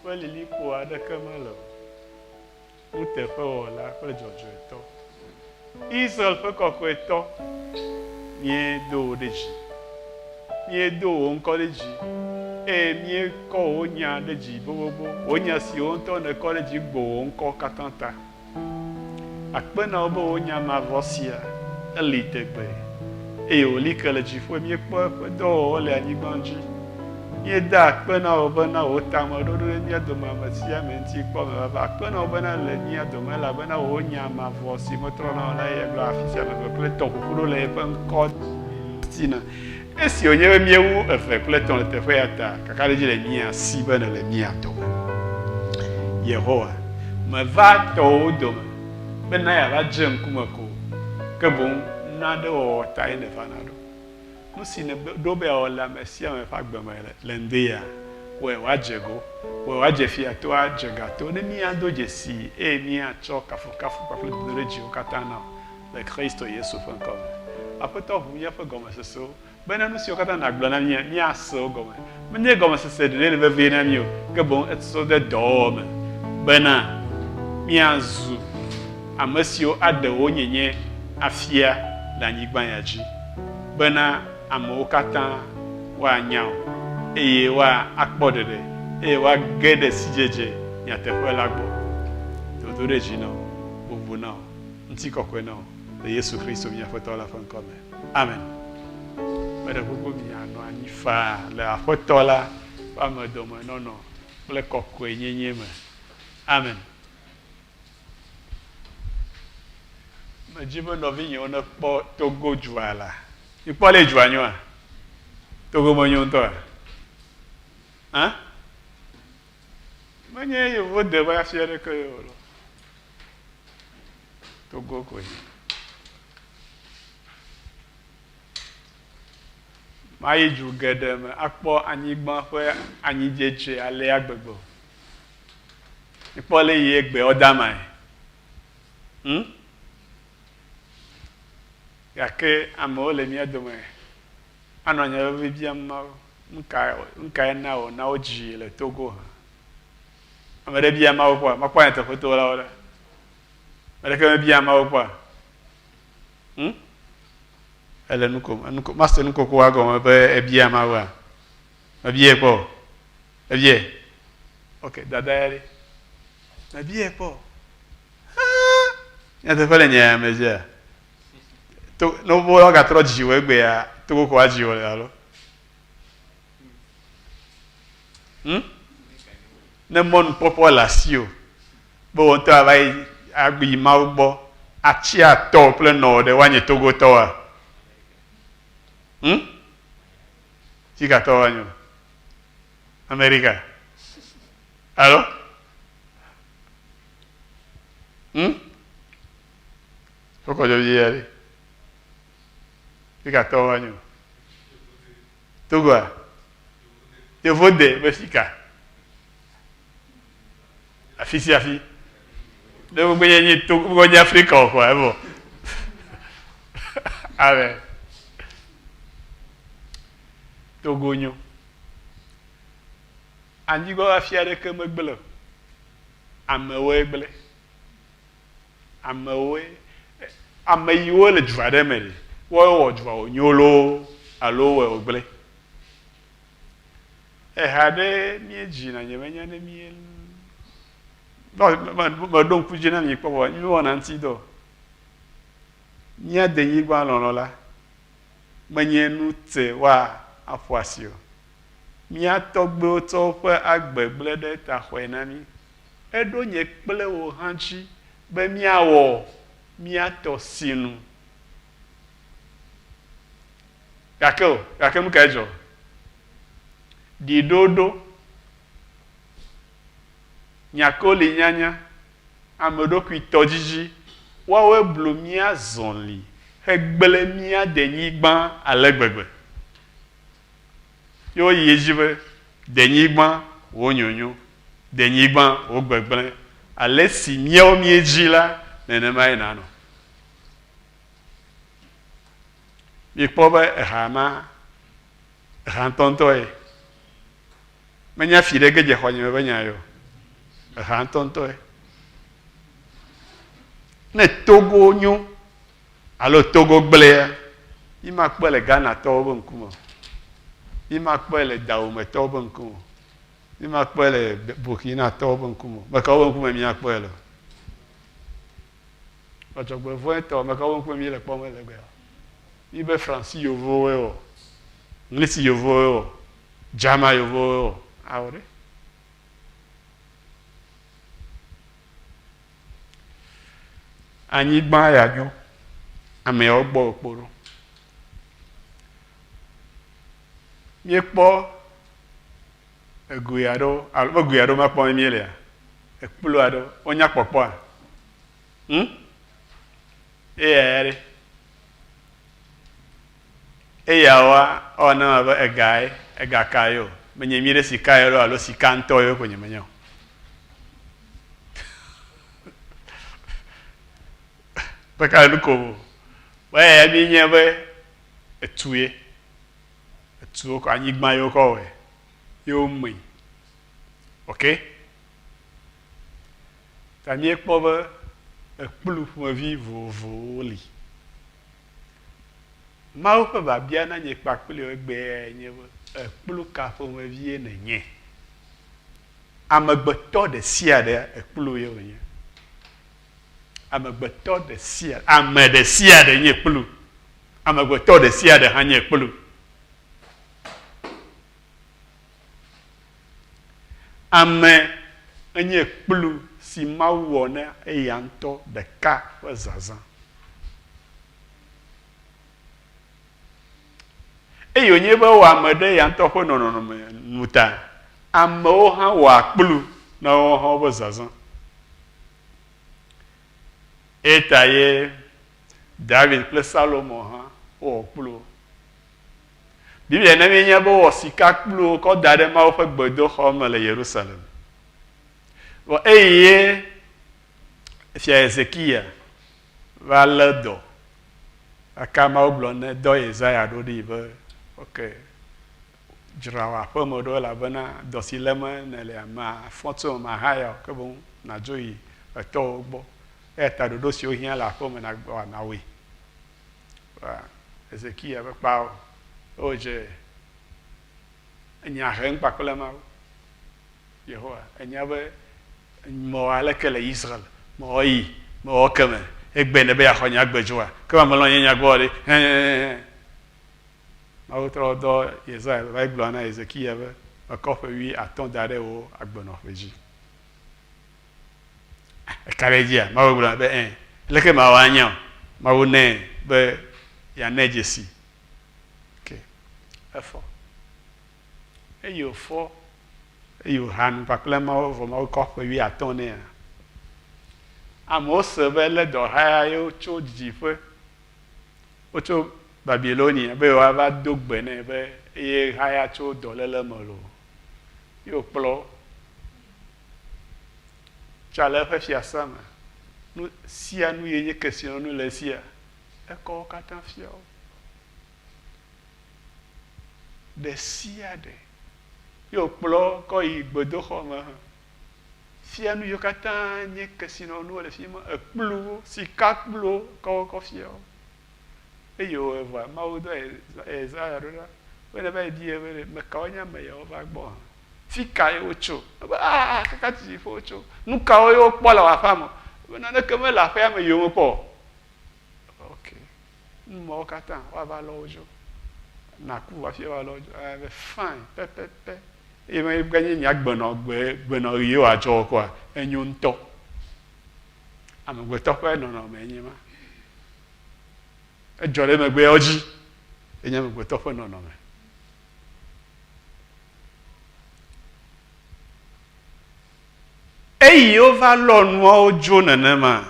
ƒe lilikpo aɖeke mele o. Nuteƒewɔla kple dzɔdzɔetɔ. Israel ƒe kɔkɔetɔ, míedo wo ɖe dzi. Míedo wo ŋkɔ ɖe dzi. Eye míekɔ wo nya ɖe dzi bobobo. Wo nya si wo ŋutɔ ne kɔ ɖe dzi gbo wo ŋkɔ katã ta. Akpenawo be wo nya mavɔ sia eli tegbe. Eye wòli ke le dziƒo míekpɔ eƒe dɔwɔwɔ le anyigba dzi. Míeda akpenawo bena wo tameɖoɖo ɖe mía dome ame sia ame ŋuti kpɔ me vava. Akpenawo bena le mía dome elabena wo nya mavɔ si metrɔna o la ye gblɔ afi sia ame kple tɔ ƒoƒu ɖo le eƒe ŋkɔ tina. Esi wònye be míewu eve kple tɔ̃ le teƒe ya ta, kakaɖedzi le mía si be ne le mía dome. Yehowa, meva tɔwo dome bena yeava dze ŋkume ko, ke boŋ naɖe wɔwɔ ta ye neva na ɖo. Nu si ne ɖo be yeawɔ le ame sia ame ƒe agbeme le ŋdi ya, wɔe woadze go, wɔe woadze fia to adze gato, ne míado dzesi eye míatsɔ kafukafu kpakple dodo ɖe dziwo katã na le Kristo Yesu ƒe ŋkɔ me. Aƒetɔ ʋu míaƒe gɔmesesewo bena nu siwo katã nàgblɔ na mía míase wo gɔme. Menye gɔmesese ɖeɖe le vevie na mí o, ke boŋ etrɔ de dɔwɔwɔ me bena míazu ame siwo aɖe wo nyenye afia le anyigba ya dzi, bena amewo katã woanya wo eye woakpɔ ɖeɖe eye woage ɖe sidzedze nyateƒe la gbɔ. Dodo ɖe dzi na wo, bubu na wo, ŋutikɔkɔe na wo le Yesu Kristo míaƒetɔ la ƒe ŋkɔ me. Amen. Meɖe gbogbo mianɔ anyi faa le aƒetɔ la ƒe amedomenɔnɔ kple kɔkɔe nyenye me. Amen. Medzi be nɔvinyewo ne kpɔ Togo dzua la. Ikpɔ le dzua nyoa? Togo menyo ŋutɔa? Hã? Menye yevo de be afi aɖeke ye o. Togo koe. Mayi dzu geɖe me akpɔ anyigba ƒe anyidzedze alea gbegbe. Ikpɔ le yi egbewo damae. Gake amewo le mía dome anɔ nya vevi biam Mawu, nuka na wo na wo dzi le Togo hã. Ame ɖe bia Mawu kpɔa, makpɔ nya teƒe to la wo ɖe. Ame ɖeke mebia Mawu kpɔa. Ele master nukoko wa gɔme be ebia Mawua. Mebie kpɔ. Ebie. Ok, dada ya ɖe. Mebie kpɔ. Nyateƒe le nye me dzia. No bo la gatrɔ dziwo egbe ya, Togo ko adziwo le alo. Ne mɔnukpɔkpɔ le asi o, be wo ŋutɔ ava yi agbi Mawu gbɔ, atsi atɔ kple nɔ ɖe woanye Togotɔa. Tsikatɔ woanyo. Amerika. Alo? Fɔkɔdzɔ bi ya ɖe. Tsikatɔ woanyo. Togoa. Yevo de be sika. Afi sia afi. Ne wo gbe nye Togo, wo nye Afrika o koa, ebo. Amen. Togo nyo. Anyigba afi aɖeke megble. Amewoe gble. Ame yiwo le dua ɖe me ɖi. Woawɔ dua wònyo loo alo wɔe wògble. Eha ɖe míedzina nye menya ne mie. Meɖo ŋku dzi na mi kpɔ míewɔna ŋuti dɔ. Míade nyigba lɔlɔ la menye nu te wa aƒo asi o. Mía tɔgbewo tsɔ woƒe agbe gble ɖe ta xɔe na mí. Eɖo nye kple wo hã dzi be míawɔ míatɔ sinu. Gake nu kae dzɔ? Ɖiɖoɖo. Nyako li nyanya. Ameɖokui tɔdzidzi. Woawoe blu mía zɔli hegble mía denyigba ale gbegbe. Yo yi edzi be denyigba wo nyonyo, denyigba wo gbegble. Ale si míawo míedzi la nenema ye nanɔ. Mikpɔ be eha ŋutɔŋutɔ ye. Menya fi ɖe ge dze xɔ nye me be nya yo. ha ntɔntɔe. Ne Togo nyo alo Togo gblea, yi ma kpɔe le Ghana tɔwo be ŋkume, yi ma kpɔe le Dahomey tɔwo be ŋkume, yi ma kpɔe le Burkina tɔwo be ŋkume, mekawo be ŋkume mi akpɔe le. Ɔdzɔgbevɔe tɔ mekawo be ŋkume mi le kpɔm le gbea. Mi be Franci yovowoe wɔ, English yovowoe wɔ, German yovowoe wɔ, awɔ ɖe. Anyigba ya nyo, ameawo gbɔ wòkpo ɖo. Miekpɔ egoe aɖewo, alo be goe aɖewo ma kpɔm mie lea, ekplo aɖewo, wonya kpɔkpɔa? Eya ɖe. Eyawoa, ɔne abe egae, egaka ye o. Menye mi ɖe sika ye ɖo alo sika ŋutɔ ye ko nye menye o. Peka nu ko o. Eya mi nye be etu ye. Etuwo ko anyigba yewo kɔ wɔe. Yewo me. Ok? Ta miekpɔ be ekplu ƒomevi vovovowo li. Mawu ƒe babia na nye kpakpli egbea nye be ekplu ka ƒomevie nenye. Amegbetɔ ɖe sia ɖe ekplu ye wònye. Amegbetɔ ɖe sia, ame ɖe sia ɖe nye kplu. Amegbetɔ ɖe sia ɖe hã nye kplu. Ame enye kplu si Mawu wɔ ne eya ŋutɔ ɖeka ƒe zazã. Eye wònye be wɔ ame ɖe ya ŋutɔ ƒe nɔnɔme nu ta, amewo hã wɔ akplu na wo hã wobe zazã. Eta ye David kple Salomo hã wowɔ kpluwo. Biblia ne mienya be wɔ sika kpluwo kɔ da ɖe Mawu ƒe gbedoxɔ me le Yerusalem. Vɔ eye Fia Hezekia va lé dɔ, aka Mawu gblɔ ne dɔ Yesaya ɖo ɖi be ok, dzra wò aƒeme ɖo elabena dɔ si léme ne le fɔtso mahaya ke boŋ nadzo yi etɔwo gbɔ. Eya ta ɖoɖo siwo hiã le aƒeme nawɔe. Hezekia be kpawo, wodze enya hem kpakple Mawu. Yehowa, enya be mewɔ aleke le Israel, mewɔ yi, mewɔ keme, egbe ne be yaxɔ nye agbedzoa, ke melɔ nye nyagbɔ ɖe. Mawu trɔ dɔ Yesaya va gblɔ na Hezekia be mekɔ ƒe 15 da ɖe wo agbenɔƒe dzi. Eka ɖe dzia, Mawu gblɔ be leke mawɔ anya o. Mawu nɛ be yeanɛ dzesi. Ok, efɔ. Eye wòfɔ, eye wòha nu kpakple Mawu vɔ Mawu kɔ ƒe 15 nea. Amewo se be lé dɔhaya yewo tso dzidziƒe, wotso Babilonia be woava do gbe nɛ be eye haya tso dɔléle me lo. Ye wòkplɔ tsa le eƒe fiasa me. Nu sia nu ye nye kesinɔnu le sia, ekɔ wo katã fia wo. Ɖe sia ɖe. Ye wòkplɔ kɔ yi gbedoxɔ me hã. Fia nu yiwo katã nye kesinɔnuwo le fi ma, ekpluwo, sikakpluwo kɔ wo kɔ fia wo. Eye wòva Mawu dɔ Yesaya ɖo ɖa, be ne va yi di be mekawo nye ame yawo va gbɔ hã. Fi ka ye wotso? Ebe kaka dzidziƒe wotso. Nu kawo ye wokpɔ le wò aƒea me? Be naneke mele aƒea me yiwo kpɔ. Ok, nu mawo katã woava lɔ wo dzo. Naku hafi woalɔ wo dzo. Fine, pɛpɛpɛ. Eye me ganye nya gbenɔ ɣi wòadzɔ koa, enyo ŋutɔ. Amegbetɔ ƒe nɔnɔme enye ma. Edzɔ ɖe megbeawo dzi, enye amegbetɔ ƒe nɔnɔme. Eyi wova lɔ nuawo dzo nenema,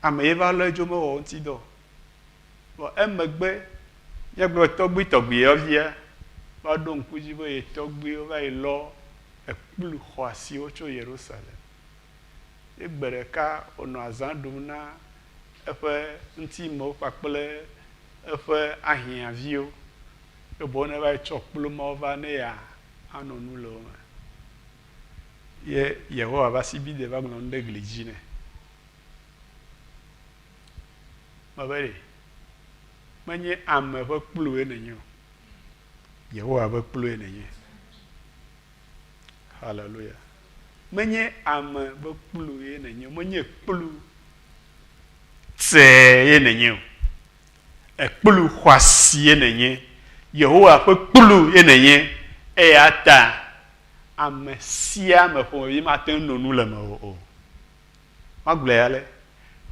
ame ye va lɔ dzo mewɔ ŋuti dɔ. Vɔ emegbe, míagblɔ tɔgbui tɔgbuiwo via, va ɖo ŋku dzi be ye tɔgbuiwo va yi lɔ ekplu xɔasiwo tso Yerusalem. Egbe ɖeka wònɔ azã ɖum na eƒe ŋutimewo kpakple eƒe ahiãviwo. Ebo ne va yi tsɔ kplu mawo va ne ya anɔ nu le wo me. ye Yehowa va si bi de va gnon de glijine mabere manye ame va kplu enenyo Yehowa va kplu enenyo hallelujah manye ame va kplu enenyo manye kplu tse enenyo ekplu hwasi enenyo Yehowa va kplu enenyo e ata ame sia me fo yi ma ten nonu le me o ma gble ale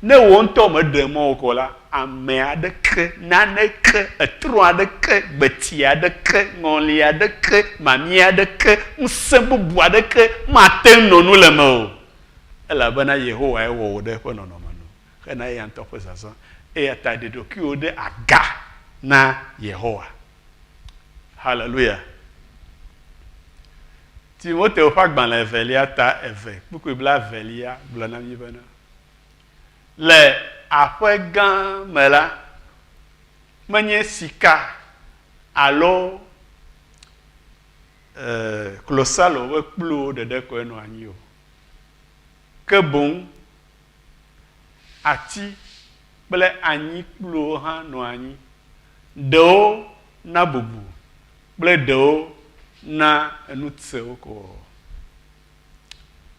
ne wo ntɔ me de mo ko la ame aɖeke naneke etro aɖeke gbeti aɖeke ŋɔli aɖeke mami aɖeke ŋusẽ bubu aɖeke ma ten nonu le me o elabena Yehowa ye wɔ wo ɖe eƒe nɔnɔme nu hena eya ŋutɔ ƒe zazã eya ta ɖe ɖokuiwo ɖe aga na Yehowa hallelujah. Timoteo ƒe agbalẽ evelia ta eve kpukpui bla evelia gblɔ na mi bena le aƒe gã me la menye sika alo klosalo ƒe kpluwo ɖeɖe koe nɔ anyi o ke boŋ ati kple anyi kpluwo hã nɔ anyi ɖewo na bubu kple ɖewo na enu tsewo ko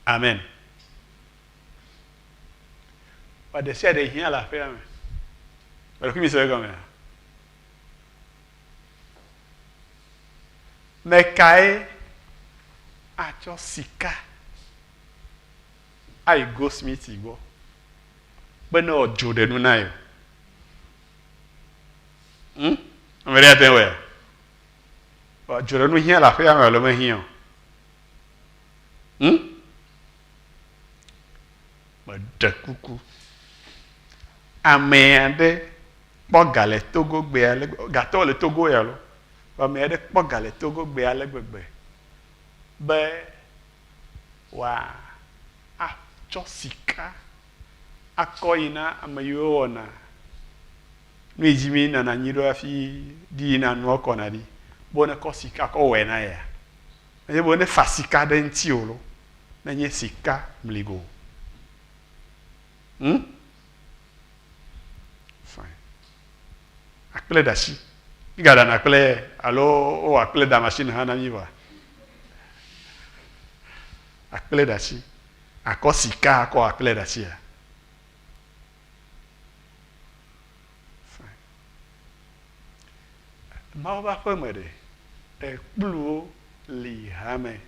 amen wa de sia de hiã le aƒea me ɖekui mi se egɔmea me kae atsɔ sika ayi goldsmith gbɔ be ne wòdzo ɖe nu na yo ame ɖe ate wɔe dzɔɖenu hiã le aƒea me alo mehiã o meɖe kuku ame aɖe kpɔ ga le Togo gbe ale gatɔwo le Togo ya lo ame aɖe kpɔ ga le Togo gbe ale gbegbe be wòa atsɔ sika akɔ yi na ame yiwo wɔna nu yi dzi mi nana anyi ɖo hafi ɖi yina nuwo kɔna ɖi bo ne kɔ sika kɔ wɔe na ya eye bo ne fa sika ɖe ŋuti o lo ne nye sika mligo fine akple da shi mi ga ɖana akple alo o akple da machine hã na mi va akple da shi akɔ sika akɔ akple da shi ya fine mawo va ƒe me ɖe ekpluwo li hame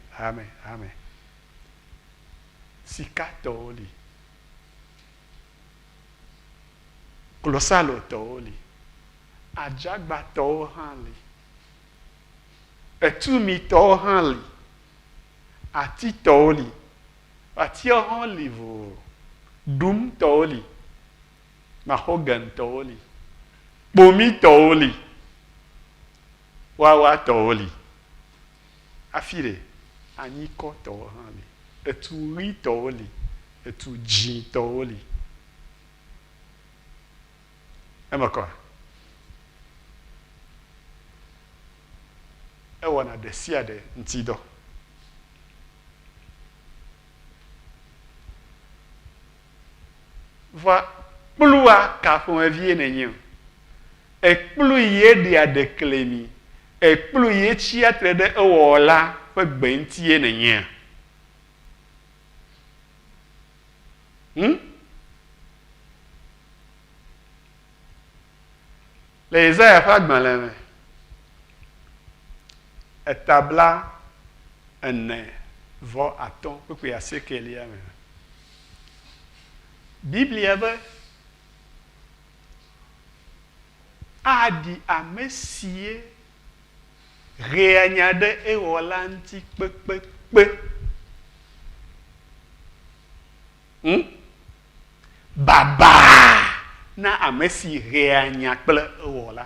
sikatɔwo li klosalotɔwo li adzagbatɔwo hã li etumitɔwo hã li atitɔwo li atiawo hã li vovo dumtɔwo li mahogantɔwo li kpomitɔwo li wawatɔwo li afi ɖe anyikɔtɔwo hã li etu ɣitɔwo li etu dzĩtɔwo li eme kɔ ewɔna ɖe sia ɖe ŋuti dɔ va kplua kaƒomevie nenye o ekplu ye ɖia ɖeklemi ekplu ye tsi atre ɖe ewɔla ƒe gbe ŋutie nenye le Yesaya ƒe agbalẽ me etabla 4:5 kpekpe 9 me Biblia be aɖi ame sie ɣeanya ɖe ewɔla ŋuti kpekpekpe baba na ame si ɣeanya kple ewɔla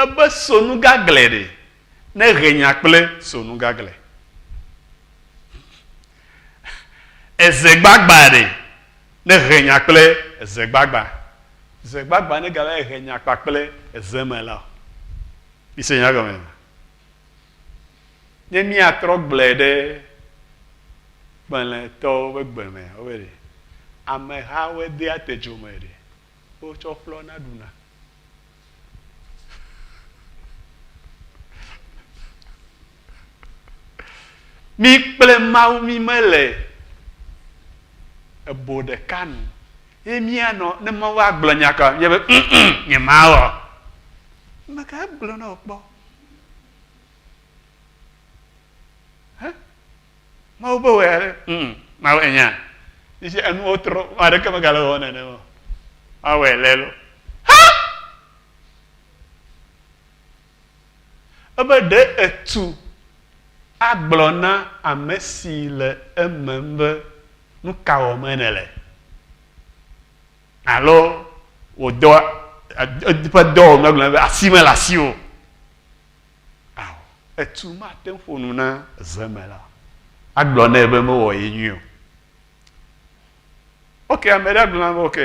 ebe sonu gagle ɖe ne ɣenya kple sonu gagle eze gbagba ɖe ne ɣenya kple eze gbagba eze gbagba ne gava ɣenya kpakple eze me la mi se nya gɔme nye miatrɔ gblẽ ɖe gbalẽtɔwo be gbe me wobe ɖe amehawoe de atedzo me ɖe wotsɔ ƒlɔna ɖuna. Mi kple Mawu mi mele ebo ɖeka nu ye mianɔ ne Mawu agblɔ nya ka ye be nye Mawu meka agblɔ na wo kpɔ. Mawu be wɔ ya ɖe Mawu enya isi enuwo trɔ aɖeke megale wɔ nenema Mawu lɛ lo ebe ɖe etu agblɔ na ame si le eme be nu ka wɔm ene le alo wòdɔ eƒe dɔwɔm gblɔ be asi me le asi o awo etu mate ŋu ƒo nu na ze me la agblɔ nɛ be mewɔ ye nyui o. Ok, ame ɖe agblɔ na be ok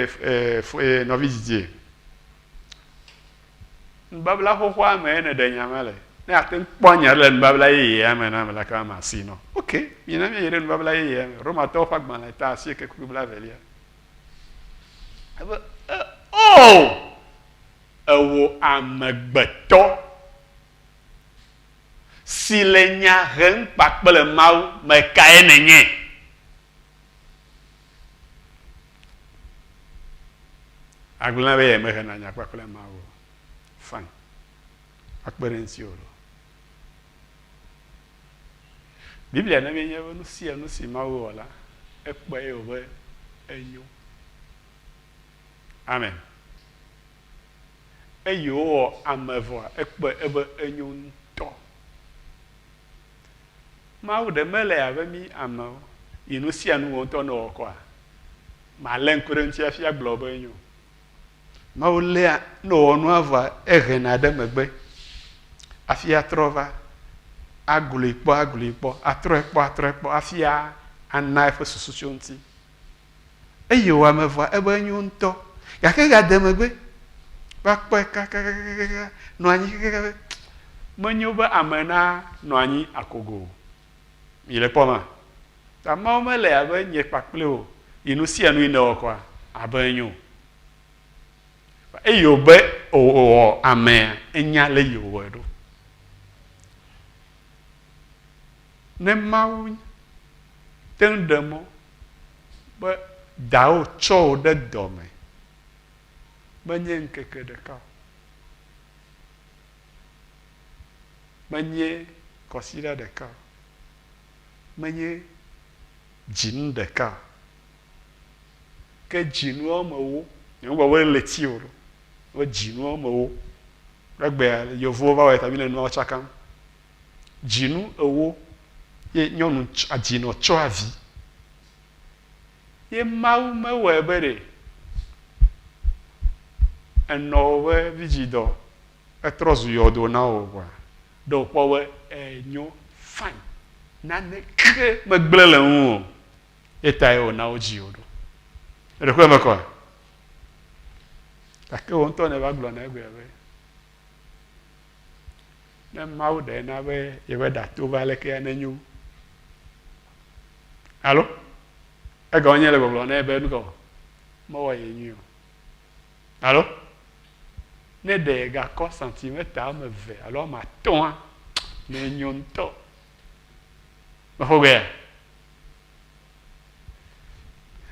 nɔvi Didier nubabla xoxoa me ene ɖe nyame le ne ate ŋu kpɔ nya le nubabla yeyea me na me la ka ma asi nɔ. Ok, mina mi yi ɖe nubabla yeyea me Romatɔwo ƒe agbalẽ ta 9:20. Ebe ewo amegbetɔ si le nya hem kpakple Mawu mekae nenye. Agblẽ be ye mehena nya kpakple Mawu. Fine. Akpe ɖe ŋuti o lo. Biblia ne mienye be nu sia nu si Mawu wɔ la ekpe ye wobe enyo. Amen. Eye wowɔ ame vɔa ekpe ebe enyo ŋutɔ. Mawu ɖe mele abe mi amewo yi nu sia nu wɔ ŋutɔ ne wɔ kɔa malé ŋku ɖe ŋuti hafi agblɔ be enyo. Mawu léa ne wɔ nua vɔa ehena ɖe megbe hafi atrɔ va agloe kpɔ atrɔe kpɔ hafi ana eƒe susu tso ŋuti. Eye wɔ ame vɔa ebe enyo ŋutɔ gake gade megbe va kpɔe kakakaka nɔ anyi kakaka menyo be ame na nɔ anyi akogo o. Mi le kpɔ ma ta Mawu mele abe nye kpakple o yi nu sia nu yi ne wɔ kɔa abe enyo. Eye be wɔ amea enya le yi wɔe ɖo. Ne Mawu te ŋu ɖe mɔ be dawo tsɔ wo ɖe dɔ me menye ŋkeke ɖeka o, menye kɔsiɖa ɖeka o, menye dzinu ɖeka o, ke dzinu wɔme wo nye ŋgɔ be le ti o lo be dzinu wɔme wo egbea yevuwo va wɔe ta mi le nuawo tsakam. Dzinu ewo ye nyɔnu adzinɔ tsɔ avi ye Mawu mewɔe be ɖe enɔwo be vidzidɔ etrɔ zu yɔdo na wo voa ɖe wòkpɔ be enyo fine naneke megble le ŋu o ye ta ye wòna wo dzi wo ɖo. Eɖe me kɔa gake wo ŋutɔ ne va gblɔ na egbea be ne Mawu ɖe na be yebe ɖato va leke ya nenyo alo ega wonye le gbɔgblɔ ne be nu gɔ mewɔ ye nyui o alo ne ɖe gakɔ centimètre ame 2 alo ame 5 ne nyo ŋutɔ mexɔ gbea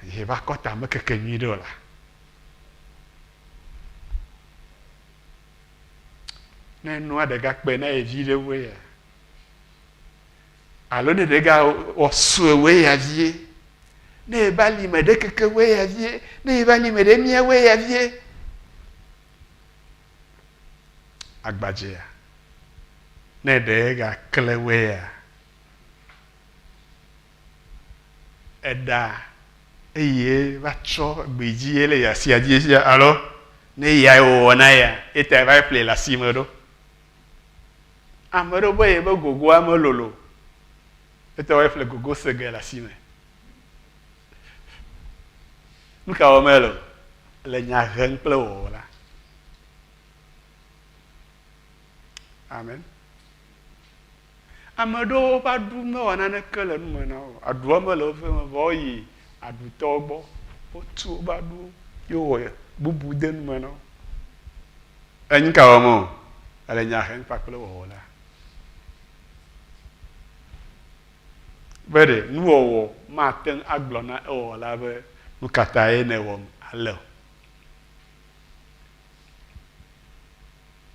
ye va kɔta mekeke nyui ɖe o la. Ne nua ɖe gakpe na ye vi ɖe woe ya alo ne ɖe ga wɔsue woe ya vie ne ye ba lime ɖe keke woe ya vie ne ye ba lime ɖe mia woe ya vie agbadzea ne ɖe ga kle woe ya eɖa eye va tsɔ gbedzi ye le yasia dzi sia alo ne ya wɔ na ya eta va ƒle le asi me ɖo. Ame ɖewo be ye be gogoa me lolo eta va ƒle gogo sege le asi me. Nu ka wɔm ele le nya hem kple wɔwɔ la. Amen. ame ɖewo ƒe aɖu mewɔ naneke le nu me na wo. Aɖua me le woƒe me vɔ yi aɖutɔwo gbɔ. Wotu woƒe aɖu ye wowɔ bubu de nu me na wo. Enyi ka wɔm o? Ele nya hem kpakple wɔwɔ la. Be ɖe nuwɔwɔ mate ŋu agblɔ na ewɔwɔ la be nu katã ye ne wɔm ale o.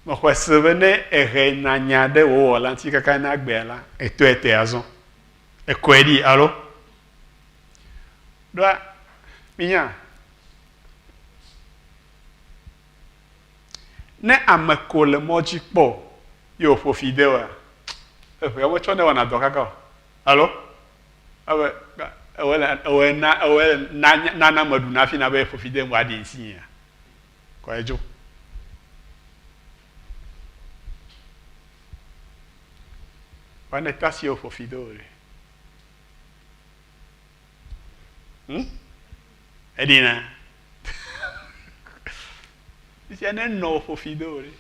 Mexɔ se be ne ehe na nya ɖe wɔwɔ la ŋuti kaka na agbea la, etɔ ete azɔ. Ekɔe ɖi alo? Ɖoa minya. Ne ame ko le mɔ dzi kpɔ ye wòƒo fi de wa, eʋea wotsɔ ne wɔna dɔ kaka o. Alo? Ewɔ nana me ɖuna hafi na be eƒo fi de mo aɖi ŋuti ya. Kɔ edzo. Wane tasi wòƒo fi de o ɖe. Eɖina. Sia ne nɔ wòƒo fi de o ɖe.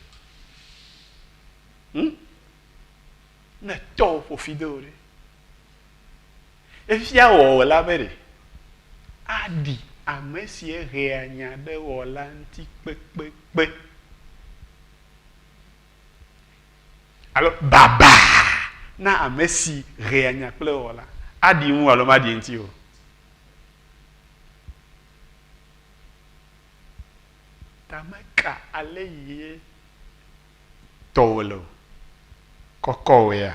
Ne tɔ wòƒo fi de o ɖe. Efia wɔwɔ la be ɖe aɖi ame si ehea nya ɖe wɔ la ŋuti kpekpekpe. Alo baba na ame si hea nya kple wɔ la aɖi ŋu alo maɖi ŋuti o. Tameka ale yie tɔwo le o. Kɔkɔwo ya,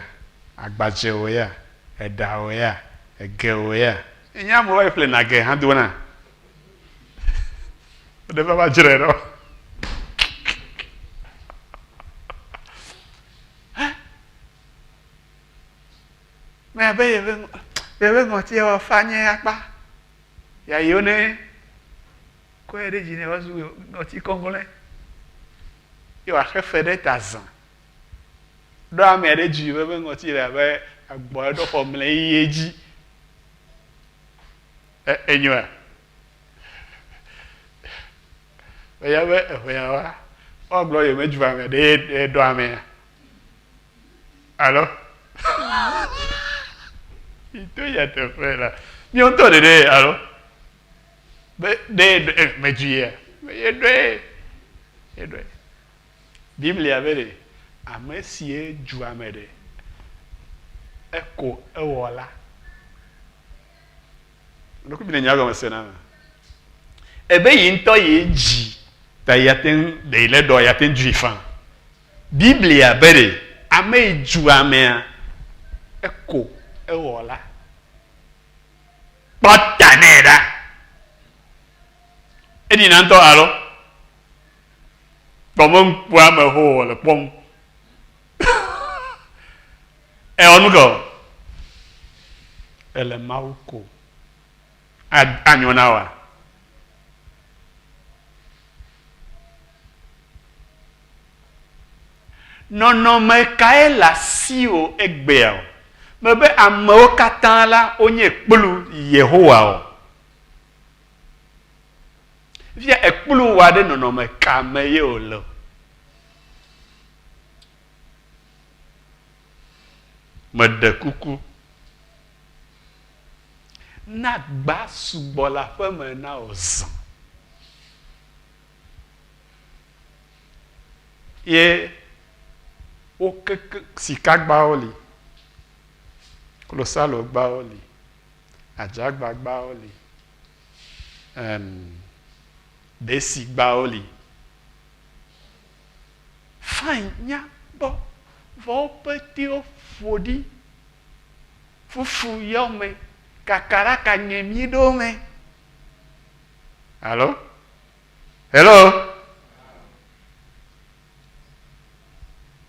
agbadzewo ya, eɖawo ya, egewo ya. Enya mo va ƒle na ge hã do na. Ɖe va dzre ɖo. Me abe yeve ŋɔti wɔ fanye akpa. Ya yiwo ne kɔe ɖe dzi ne wozu ŋɔti kɔngɔlɛ. Ye wòaxe fe ɖe ta zã. Ɖo ame ɖe dzi be ŋɔti le abe agbɔ ɖo xɔ mle ye dzi. Enyoa. Eya be eʋea wa. Wogblɔ ye me dzu ame ɖe ɖo amea. Alo? Ito ya teƒe la. Mío ŋutɔ ɖeɖe alo? Be ɖe me dzu ya. Ye ɖoe. Ye ɖoe. Biblia be ɖe ame si dzu ame ɖe eko ewɔ la. Ɖoku bi ne nya gɔme se na me. Ebe yi ŋutɔ ye dzi ta yaten de le dɔ yaten dzu ifan. Biblia be ɖe ame yi dzu amea eko ewɔ la. Kpɔta ne ɖa. Eɖina ŋutɔ alo? Kpɔme ŋku ame ho le kpɔm. Ewɔ nu gɔ. Ele Mawu ko. Anyo na wa. Nɔnɔme kae le asiwò egbea o. Mebe amewo katã la wonye kplu Yehowa o. Via ekplu wa ɖe nɔnɔme ka me ye wòle. Meɖe kuku. Na gba sugbɔ le aƒe me na wò zã. Ye wo keke sikagbawo li. Klosalogbawo li. Adzagbagbawo li. Desigbawo li. Fine nya bɔ. Vɔ pete wo ƒo ɖi. Fufu yɔ me. Kakara ka nye mi ɖo me. Alo? Hello?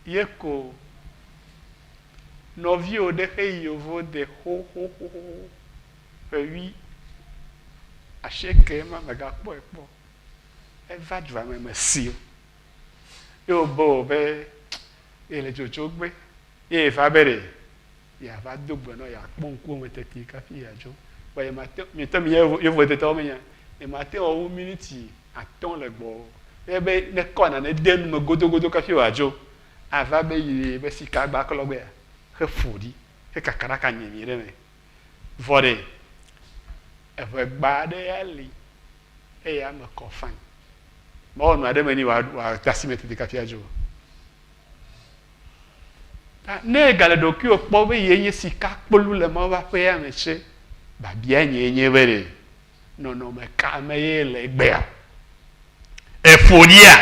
Ye ko nɔviwo ɖe xe yovo de xoxoxoxo ƒe 8 aseke ma megakpɔe kpɔ. Eva dzua me si o. Ye wo be ye le dzodzo gbe. Ye va be ɖe ya va do gbe nɔ ya kpɔ ŋkume teti kafi ya dzo. Ba ye mate mi te mi yevo tetawo me nya. Ye mate wɔ miniti 5 le gbɔ. Ye be ne kɔ na ne de nu me godogodo kafi wa dzo. Ava be yi be sika gba klɔ gbea. he fudi he kakara ka nyemi ɖe me vɔ ɖe eve gba aɖe ya li eye ame kɔ fain mɔwɔ nu aɖe me ni wòa tasi me tete kafi adzo ne gale ɖokuiwo kpɔ be ye nye sika kpolu le mawo ƒe aƒea me tse babia nye be ɖe nɔnɔme ka me ye le egbea efodia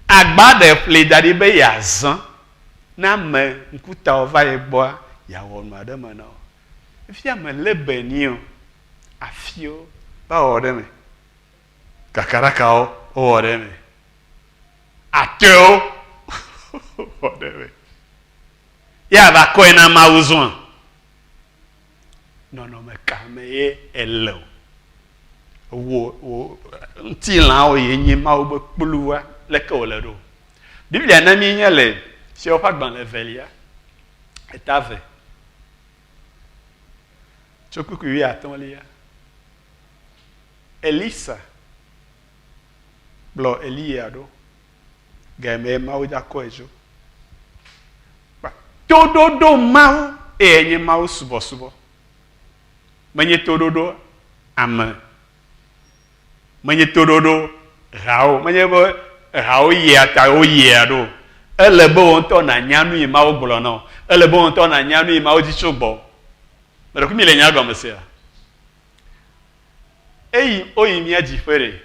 agba ɖe ƒli da ɖi be yeazã na ame ŋkutawo va ye gbɔa yeawɔ nu aɖe me na wo efia me lé beni o afiwo va wɔ ɖe me kakarakawo wowɔ ɖe me atewo wɔ ɖe me ya va kɔe na Mawu zɔa nɔnɔme ka me ye ele o wo ŋutilãwo ye nye Mawu be kpluwa leke wòle ɖo Biblia na mi nye le fiawo ƒe agbalẽ evelia eta ve tso kuku 15 Elisa kplɔ Eliya ɖo game Mawu dzakɔe dzo toɖoɖo Mawu eye nye Mawu subɔsubɔ menye toɖoɖo ame menye toɖoɖo hawo menye be hawo yia ta wo yia ɖo ele be wo ŋutɔ nanya nu yi Mawu gblɔ na wo ele be wo ŋutɔ nanya nu yi Mawu dzi tso gbɔ meɖe mi le nya gɔme sea oyi mía dziƒe ɖe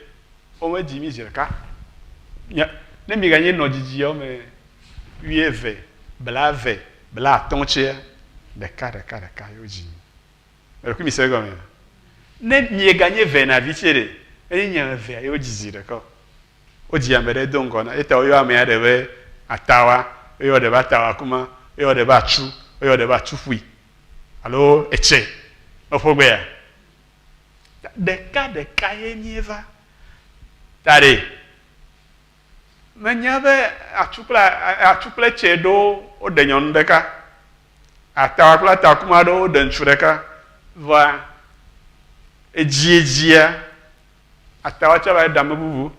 womedzi mi zi ɖeka ne mi ganye nɔ dzidziawo me 12 blaatɔ̃ tsea ɖeka yewo dzi meɖe mi se gɔme ne mi ganye ve na vi tse ɖe eye nye evea yewo dzi zi ɖeka wo dzi ame ɖe do ŋgɔ na eta woyɔ amea ɖe be atawa woyɔ ɖe be atawa kuma woyɔ ɖe be atsu woyɔ ɖe be atsufui alo etse meƒogbea ɖeka ye mieva ta ɖe menya be atsu kple tse ɖo woɖe nyɔnu ɖeka atawa kple atakuma ɖo woɖe ŋutsu ɖeka va edzia atawa tsa va yi ɖe ame bubu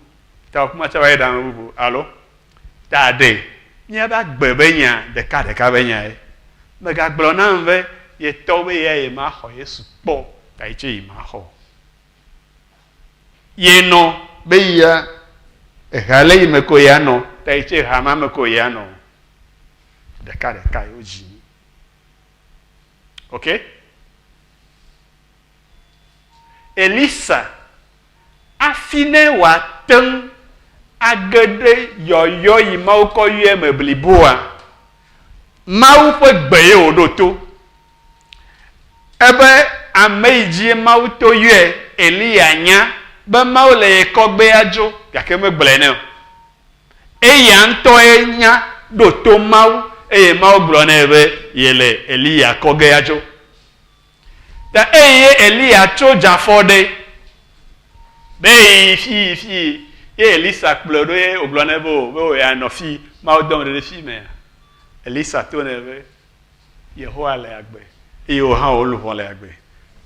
atawa kuma tsa va yi ɖe ame bubu alo ta ɖe miabe agbe be nya ɖeka be nya ye megagblɔ nam be yetɔ be ya ye maxɔ Yesu kpɔ ta yi tse yi maxɔ ye nɔ be ya eha le yi me ko ya nɔ ta yi tse ha ma me ko ya nɔ ɖeka yewo dzi ok Elisa afi ne wòate ŋu age ɖe yɔyɔ yi Mawu kɔ yɔe me bliboa Mawu ƒe gbe ye wòɖo to ebe ame yi dzi Mawu to yɔe Eliya nya be Mawu le ye kɔgbea dzo gake megblɔe nɛ o eya ŋutɔe nya ɖo to Mawu eye Mawu gblɔ nɛ be ye le Eliya kɔgbea dzo ta eye Eliya tso dzafɔ ɖe be fi ye Elisa kplɔ ɖo ye wògblɔ nɛ be wò ya nɔ fi Mawu dɔm ɖe fi mea Elisa to nɛ be Yehowa le agbe eye wò hã wò luʋɔ le agbe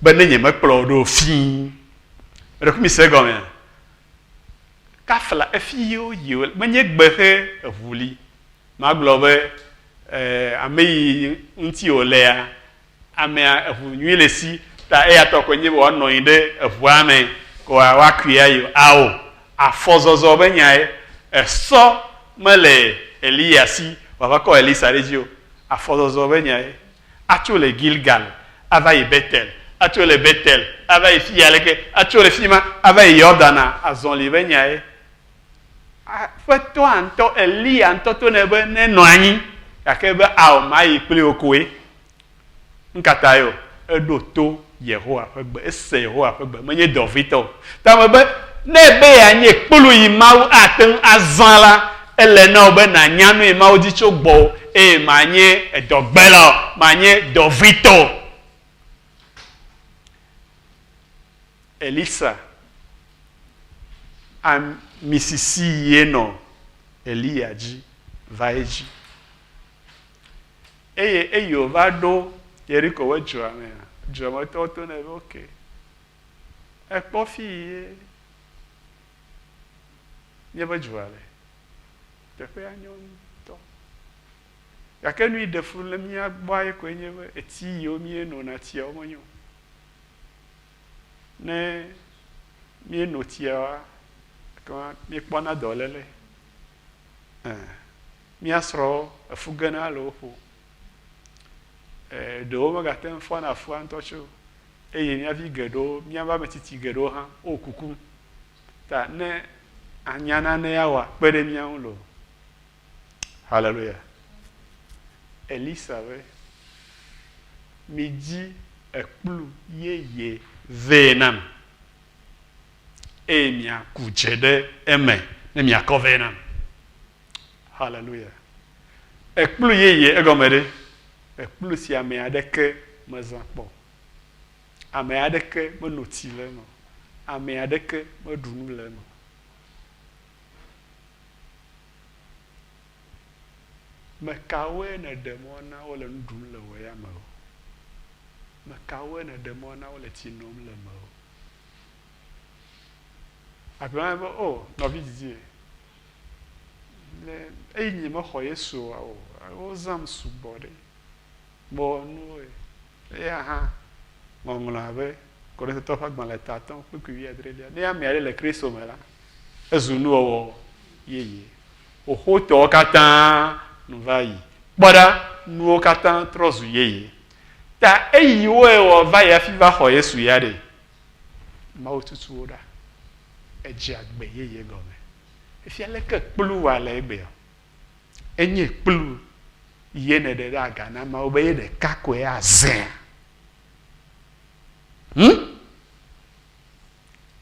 be ne nye mekplɔ ɖo fii meɖe mi se gɔmea kafla efi yiwo yiwo menye gbexe eʋuli magblɔ be ame yi ŋuti wòlea amea eʋu nyui le si ta eya tɔ koe nye be wòanɔ anyi ɖe eʋua me ko wòakui ayi awo afɔzɔzɔ be nyae esɔ mele Eliya si wòava kɔ Elisa ɖe dzi o afɔzɔzɔ be nyae atso le Gilgal ava yi Betel atso le Betel ava yi fi aleke atso le fi ma ava yi Yɔrdana azɔli be nyae ƒetɔa ŋutɔ Eliya ŋutɔ to ne be ne nɔ anyi gake be awɔ ma yi kpli wo koe nkata yo eɖo to Yehowa ƒe gbe ese Yehowa ƒe gbe menye dɔvitɔ o ta me be ne be ya nye kplu yi Mawu ate ŋu azã la ele na wo be nanya nu yi Mawu dzi tso gbɔ eye manye edɔgbela o manye dɔvitɔ o Elisa amisisi ye nɔ Eliya dzi va edzi eye eyo va ɖo Yeriko wo dzua mea dzɔmetɔwo to ne be ok ekpɔ fi ye míaƒe dzua le teƒea nyɔ nu to gake nu de fu le mia gbɔ ye ko nye be eti yiwo mie no na tiawo menyo ne mie no tiawa kama mie kpɔna dɔléle mia srɔ̃ efu gena le woƒo ɖewo megate ŋu fɔna fua ŋutɔ tso eye miavi geɖewo miabe ametsitsi geɖewo hã wo kukum ta ne anya nane ya wa kpe ɖe mia ŋu lo haleluya Elisa be midzi ekplu yeye vɛ nam eye miaku dze ɖe eme ne miakɔ vɛ nam haleluya ekplu yeye egɔme ɖe ekplu si ame aɖeke mezã kpɔ ame aɖeke meno tsi le eme ame aɖeke meɖu nu le eme mekawoe ne ɖe mɔ na wole nu ɖum le wɔ ya me o mekawoe ne ɖe mɔ na wole tsi nom le me o aƒema be o nɔvi Didier eyi nye mexɔ Yesu o wozãm sugbɔ ɖe mɔ nuwoe eya hã ŋɔŋlɔ abe Korintetɔ ƒe agbalẽ 5:10 ne ame aɖe le Kristo me la ezu nuwɔwɔ yeye xoxotɔwo katã nu va yi kpɔ ɖa nuwo katã trɔ zu yeye ta eyiwoe wɔ va yi hafi va xɔ Yesu ya ɖe Mawu tutu wo ɖa edze agbe yeye gɔme efia leke kplu wa le egbea enye kplu ye ne ɖe aga na Mawu be ye ɖeka koe azẽ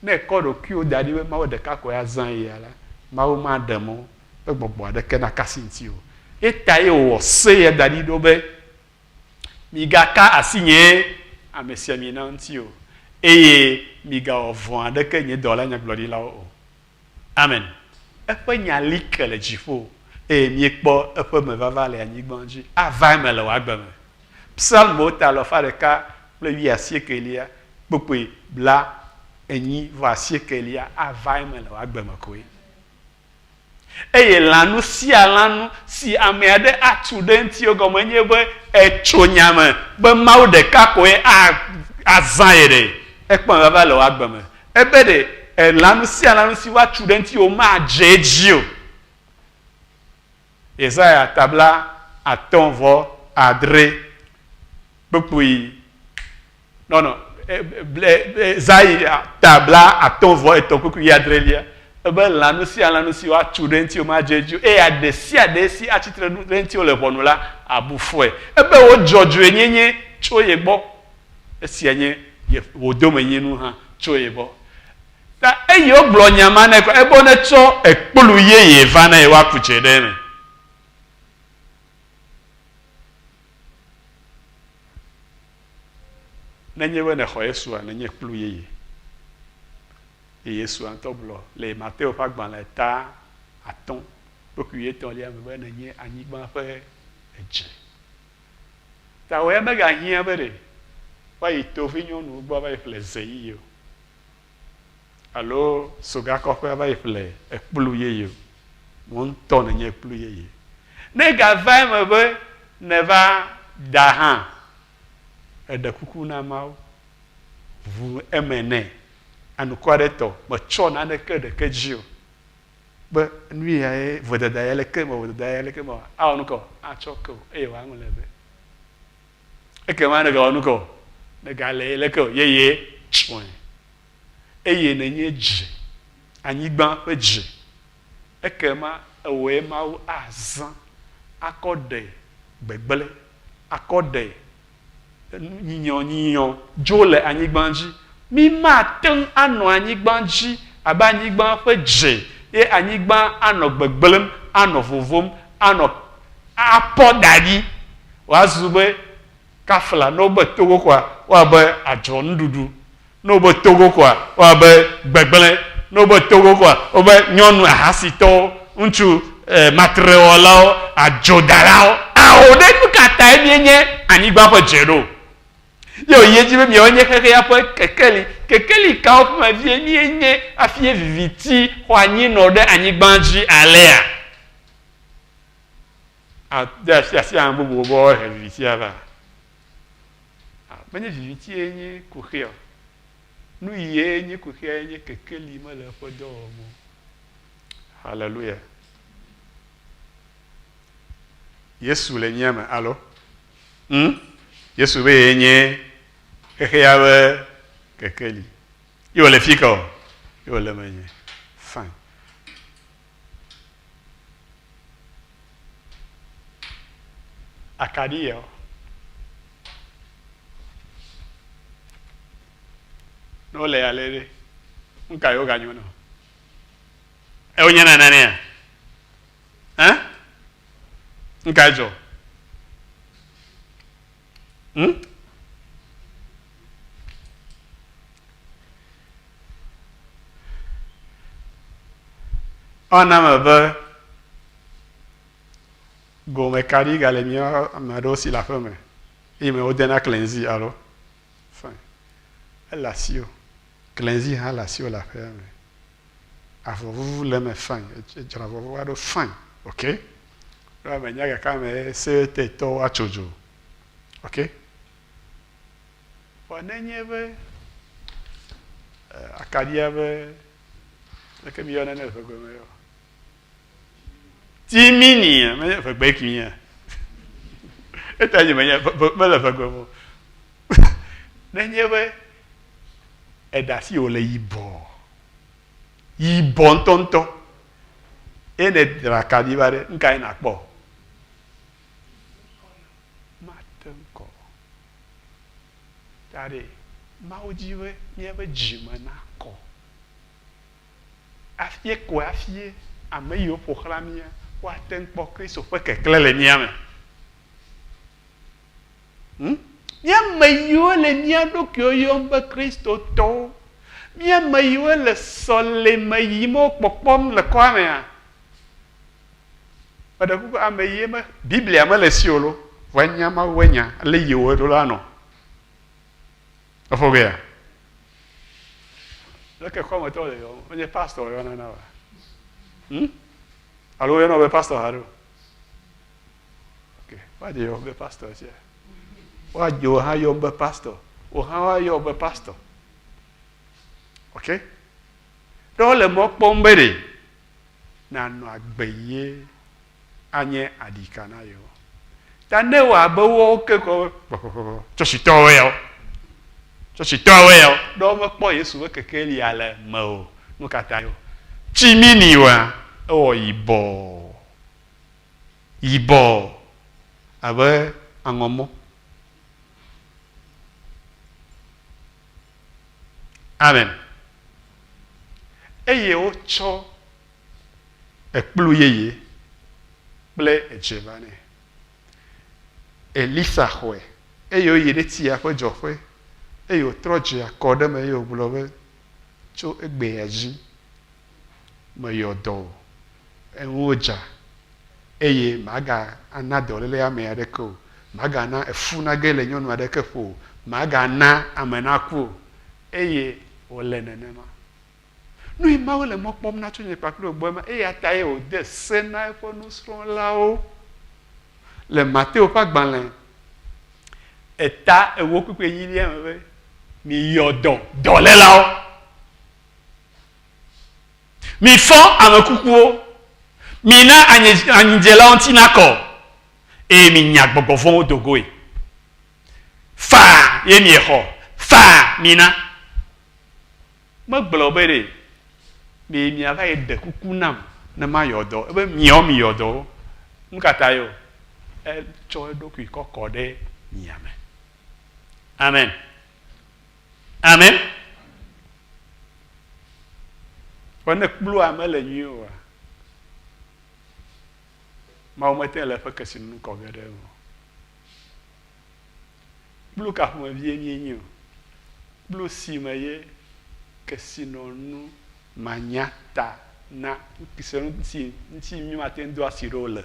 ne kɔ ɖokuiwo da ɖi be Mawu ɖeka koe azã yia la Mawu maɖe mɔ be gbɔgbɔ aɖeke nakasi ŋuti o eta ye wòwɔ se ya da ɖi ɖo be migaka asi nye ame sia mi na ŋuti o eye migawɔ vɔ̃ aɖeke nye dɔla nyagblɔɖilawo o amen eƒe nya li ke le dziƒo eye miekpɔ eƒe mevava le anyigba dzi ava eme le wòagbe me psalmo 119 kpokpoe bla enyi vɔ 90 ava eme le wòagbe me koe eye lãnu sia lãnu si ame aɖe atu ɖe ŋuti gɔme nye be etso nyame be Mawu ɖeka koe azã ye ɖe ekpɔ mevava le wòagbe me ebe ɖe lãnu sia lãnu si woatu ɖe ŋuti madze edzi o Yesaya 5:7 kpokpoe Yesaya 5:7 kpokpoe 7 ebe lãnu sia lãnu si woatu ɖe ŋuti madze edzi o eye aɖe sia ɖe si atsitre ɖe ŋuti le ʋɔnu la abu fɔe ebe wo dzɔdzɔe nyenye tso ye gbɔ esia nye wò domenyinu hã tso ye gbɔ ta eye wogblɔ nyama ne kɔ ebe ne tsɔ ekplu yeye va na ye woaku dze ɖe eme nenye be ne xɔ Yesua nenye kplu yeye Yesu ŋutɔ gblɔ le Mateo ƒe agbalẽ 5 kpokpoe 3 me be nenye anyigba ƒe edze ta wo ya megahiã be ɖe woayi tovi nyɔnuwo gbɔ va yi ƒle zeyi o alo sogakɔƒe va yi ƒle ekplu yeye o mo ŋutɔ nenye kplu yeye ne gava eme be ne va da hã eɖe kuku na Mawu vu eme nɛ anukɔ aɖe tɔ metsɔ naneke ɖeke dzi o be nu ya ye vodada ya leke me vodada ya leke me awɔ nu kɔ atsɔ ke o eye wòaŋlɔ be ekema ne gawɔ nu kɔ ne gale leke o yeye tsɔe eye nenye dze anyigba ƒe dze ekema ewoe Mawu azã akɔ ɖe gbegblẽ akɔ ɖe nyinyɔ dzo le anyigba dzi mi mate ŋu anɔ anyigba dzi abe anyigba ƒe dze ye anyigba anɔ gbegblẽm anɔ vovom anɔ apɔ da ɖi wòazu be kafla ne wobe togo koa woabe adzɔ nuɖuɖu ne wobe togo koa woabe gbegblẽ ne wobe togo koa wobe nyɔnu ahasitɔwo ŋutsu matrewɔlawo adzodalawo awo ɖe nu katã mienye anyigba ƒe dze ɖo ye wòye dzi be miawo nye xexea ƒe kekeli kawo ƒe mevie mienye hafi viviti xɔ anyi nɔ ɖe anyigba dzi alea c'est un beau bobo, vivitier là. Mais vivitier, ni courir. Nous y est, ni courir, ni que lima le faut dormir. Alléluia. Yesu le nyama, allo? Yesu be nye, kekeyawe, kekeli. Yo le fiko, yo le menye. Fin. Akadia. No le alere. Nka yo ganyo no. E onye na nane ya. Hein? Nka jo. On a me be Gome kari gale mia amado si la femme. Il me ordonna cleansi alors. Fin. Elle la sio. Cleansi ha la sio la femme. Avant vous le me fin. Je la vois de fin. OK? Là mais nyaga kame se teto achojo. OK? Wanenyewe akadiawe que mi yona ne fego me yo. Timini, mais faut pas qu'il y ait. Et t'as dit, mais la fego mo. Nenyewe edasi ole yibo. Yibo tonto. Ene drakadibare nka ina kpo. Matenko. Tare, maujiwe nyewe jimana ko. Afie ko afie ameyo poklamia wa tenpo Kristo fe kekle le miame. Mia meyo le mia do kyo yombe Kristo to. Mia meyo le sole meyimo popom le kwamea. Pada ku ameyema Biblia ma le siolo. Wanya ma wenya le yo do la no. Afogea. Lo che come to le yo, ogni pastor yo na na. Allora io non be pastor haru. Okay, what do you be pastor here? What you ha yo be pastor? O ha yo be pastor. Okay? Do le mo pombere na no agbeye anye adikana yo. Tane wa be wo ke ko just to yo. Just to yo. Do mo po Yesu we kekeli ale mo. No kata yo. Chimini wa o ibo abe angomo. Amen. Eye o cho ekplu yeye ble ejevane elisa hwe eyo yede ti afo jofwe eyo troje akode me yo bulowe cho egbe aji me yo do enwoja eye maga anado lele ame adeko maga na efuna gele nyonu adekefo maga na amenaku eye ole nenema nu ima ole mokpom na tunye paklo gboma eye ataye o de sena efo nu sron lao le Matthieu pa gbanlen eta ewo kupe yiri eme mi yodo dole lao mi fon amekukuo mina anjela ontinako e mi nyagbogo fon odogoe fa ye mi ho fa mina mo globere mi ava e de kukunam na ma yodo ebe mi yodo nkata yo e cho edoku ikokode mi ame. Amen. Amen. Wane kplu ame le nyo ma o mete le fa kasinu ko gade o blu ka mo vie nyenyo blu si maye kasino nu manyata na kisenu nti mi maten do asiro le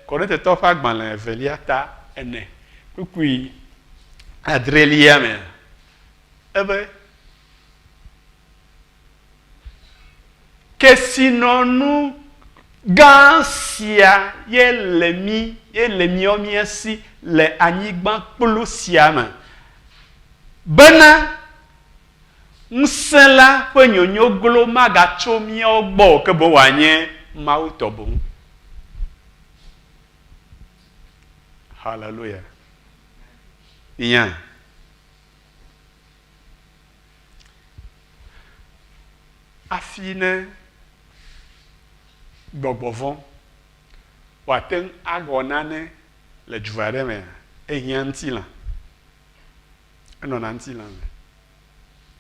Korinte to fa gban le veliata ene kukui adrelia me ebe kesino nu Gansia ye lemi ye lemiomiesi le anyigban kplu siame. Bena nsela pe nyonyo glo magatso mio gbo ke bo wanye Mawu tobun. Hallelujah. Bien. Afine gbɔgbɔvɔ wate agɔnane le du aɖe me ehia ŋuti la enɔna ŋuti la me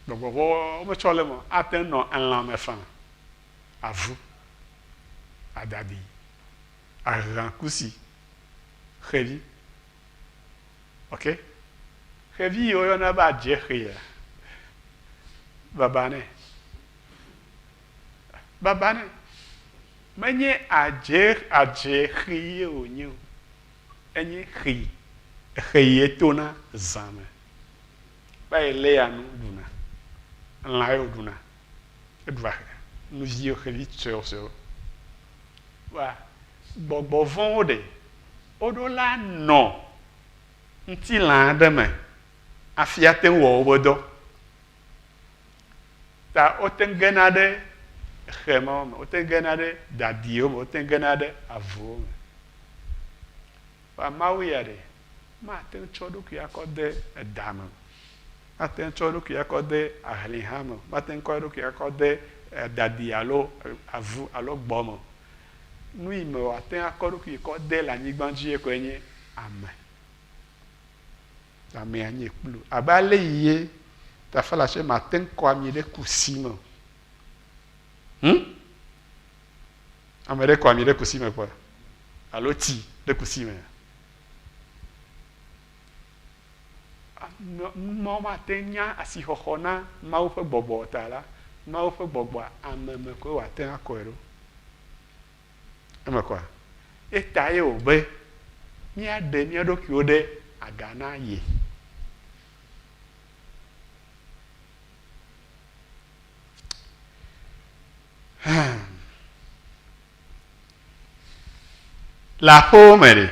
gbɔgbɔvɔ wometsɔ le me ate nɔ elã me fã avu adadi ahã kusi xevi ok xevi yi woyɔna be adze xea babane menye adze xi wonye o enye xi xi tona zã me ba ye léa nu ɖuna lã ye woɖuna eɖua nuviwo xevi tsuewo wa gbɔgbɔvɔwo ɖe woɖo la nɔ ŋutilã aɖe me hafi ate ŋu wɔ wobe dɔ ta wote ŋu gena ɖe xemawo me wote ŋu gena ɖe dadiwo me wote ŋu gena ɖe avuwo me va Mawu ya ɖe mate ŋu tsɔ ɖokui akɔ de eda me mate ŋu tsɔ ɖokui akɔ de ahlihã me mate ŋu kɔ ɖokui akɔ de dadi alo avu alo gbɔ me nu yi me wate ŋu akɔ ɖokui kɔ de le anyigba dzi koe nye ame amea nye kplu abe ale yi ye ta fa la se mate ŋu kɔ ami ɖe kusi me ame ɖe kɔ ami ɖe kusi me kpɔ alo tsi ɖe kusi me Mawu mate nya asixɔxɔ na Mawu ƒe gbɔgbɔ ta la Mawu ƒe gbɔgbɔ ame me koe wate ŋu akɔe ɖo eme kɔa eta ye wòbe míaɖe mía ɖokuiwo ɖe aga na ye le aƒewo me ɖe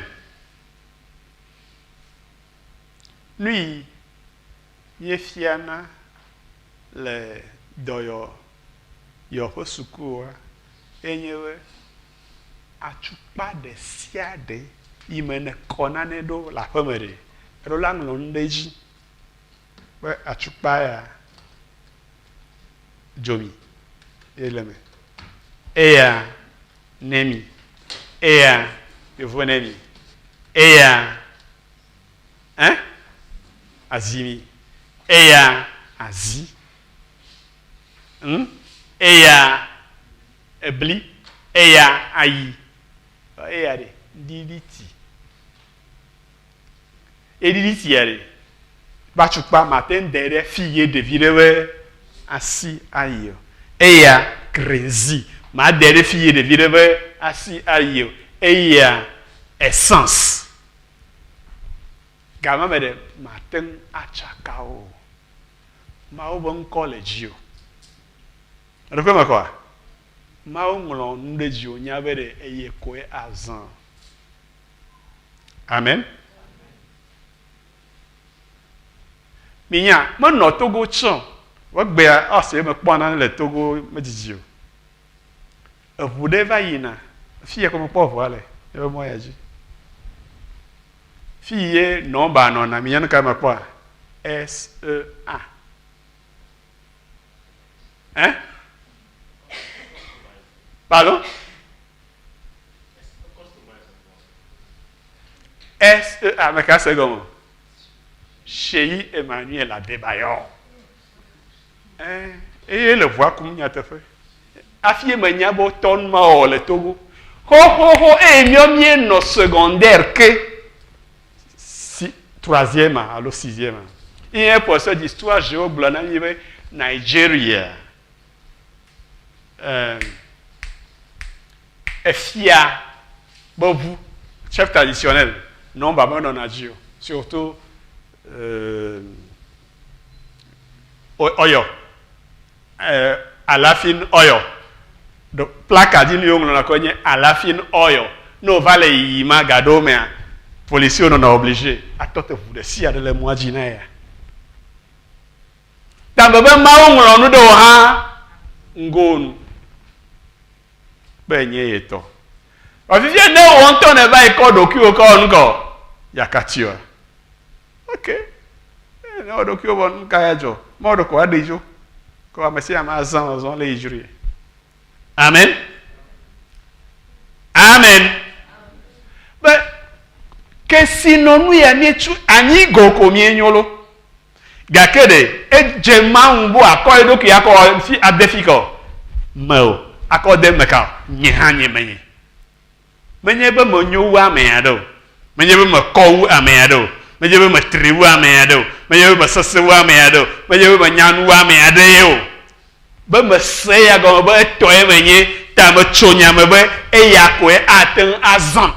nu yi míefiana le dɔyɔ ƒe sukuwoa enye be atukpa ɖe sia ɖe yi me ne kɔ nane ɖo le aƒe me ɖe eɖo la ŋlɔ nu ɖe dzi be atukpa ya dzomi ye le me eya nemi eya yevo nemi eya azimi eya azi eya ebli eya ayi eya de diditi ediditi ya de batukpa mate ŋu ɖe fi ye ɖevi ɖe be asi ayi o eya grezi ma ɖe ɖe fi ye ɖevi ɖe be asi ayi o eya essence game me ɖe mate ŋu atsaka o Mawu be ŋkɔ le dzi o eɖokpe me kɔa Mawu ŋlɔ nu ɖe dzi o nya be ɖe eye koe azã amen minya menɔ Togo tsɔ wogbea ase me kpɔna le Togo medzidzi o eʋu ɖe va yina fi ye ko mekpɔ ʋua le ebe mɔ ya dzi fi ye nɔba nɔna minya nu ka me kpɔa SEA pardon SEA me ka se gɔme Chéri Emmanuel Adebayor eye le ʋua kum nyateƒe afi ye menya be wotɔ nu ma wɔ le Togo xoxoxo eye mie nɔ secondaire ke troisième alo sixième iye professeur d'histoire géo gblɔ na mi be Nigeria efia be ʋu chef traditionnel nɔmba menɔna dzi o surtout Oyo Alafin Oyo Donc, plaque dit nous on a connu à la fin oil. Nous va les yima gado mais policiers on a obligé. À toi te vous de si à de le mois d'inaire. Dans le même moment nous devons ha ngonu. Ben y est to. Vivez ne on tourne va école docu au corps encore. Yakatio. Ok. No docu au bon kayajo. Moi de quoi déjà. Quoi monsieur Amazon on les jurer. Amen. Amen. Mais que sinon nous y a ni go combien nyolo. Gakede e jema ngbo akọ edo ki akọ fi adefiko. Mo akọ de meka nyihanye menye. Menye be mo nyowu ameado. Menye be mo kowu ameado. Menye be mo triwu ameado. Menye be mo sesewu ameado. Menye be mo nyanu ameado yo. Be me se ya go be to e menye ta me chonya me be e ya ko e aten azam.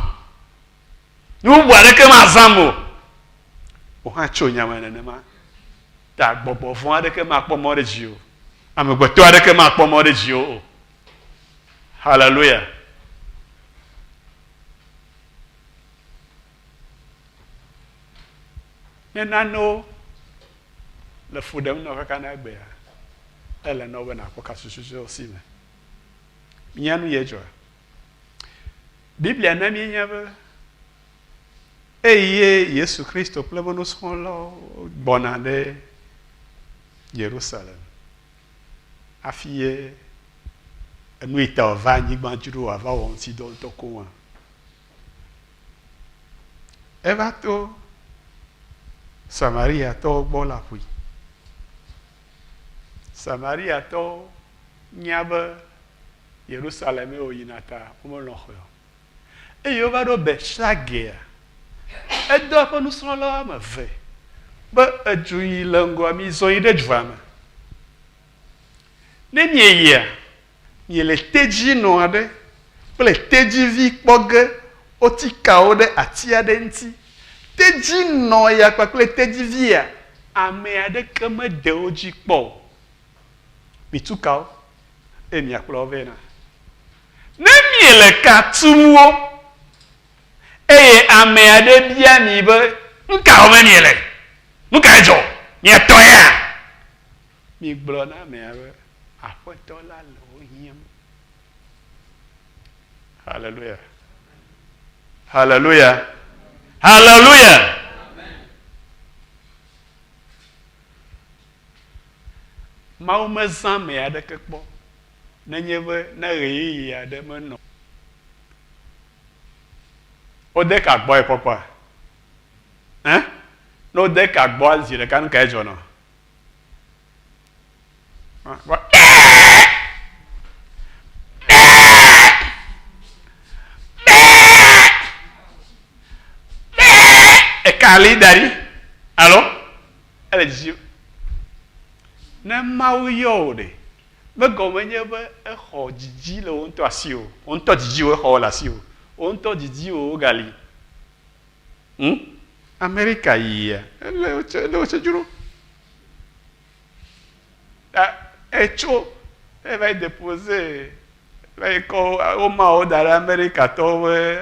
Nu bua de ke ma azam o ha chonya me ne ma ta gbogbo fun ade ke ma po mo de ji o amegbo to ade ke ma po mo de ji o. Hallelujah. Nenano le fudem no ka na gbe ya. Elle no na ko kasusu aussi mais mianu yejo Biblia na mi nyaba eye Jésus-Christ plebo nous serons là bonande Jérusalem afie nous ita va ni gbanjuru ava won ti do to ko wa eva to Samaria to gbo la hui Samaria to nyaba Jerusalem o yinata o mo lo e yo va do be shage e do pa nous serons là ma ve ba ajui lango ami zo ide dvama ne miye ni le teji no ade le teji vi poge otika ode atia de nti teji no ya pa le teji vi ya ame ade kama de oji po bitukao emi akplovena ne miele katumuo ame ade bia mi be nka o miele nka ejo ni etoya mi gblo na me ave apoto la lo yim. Hallelujah. Hallelujah. Hallelujah. Maume zame ade kekpo nenye be na reyi ade me no o de ka gbo ipopa no de ka gbo azire kan ka ejo no e kali dari allo ele ji na mau yode be gomenye be e ho jiji le on to asio on to jiji o ho la sio on to jiji o gali America yi le o che juro e cho e vai déposer vai ko o ma o da America to we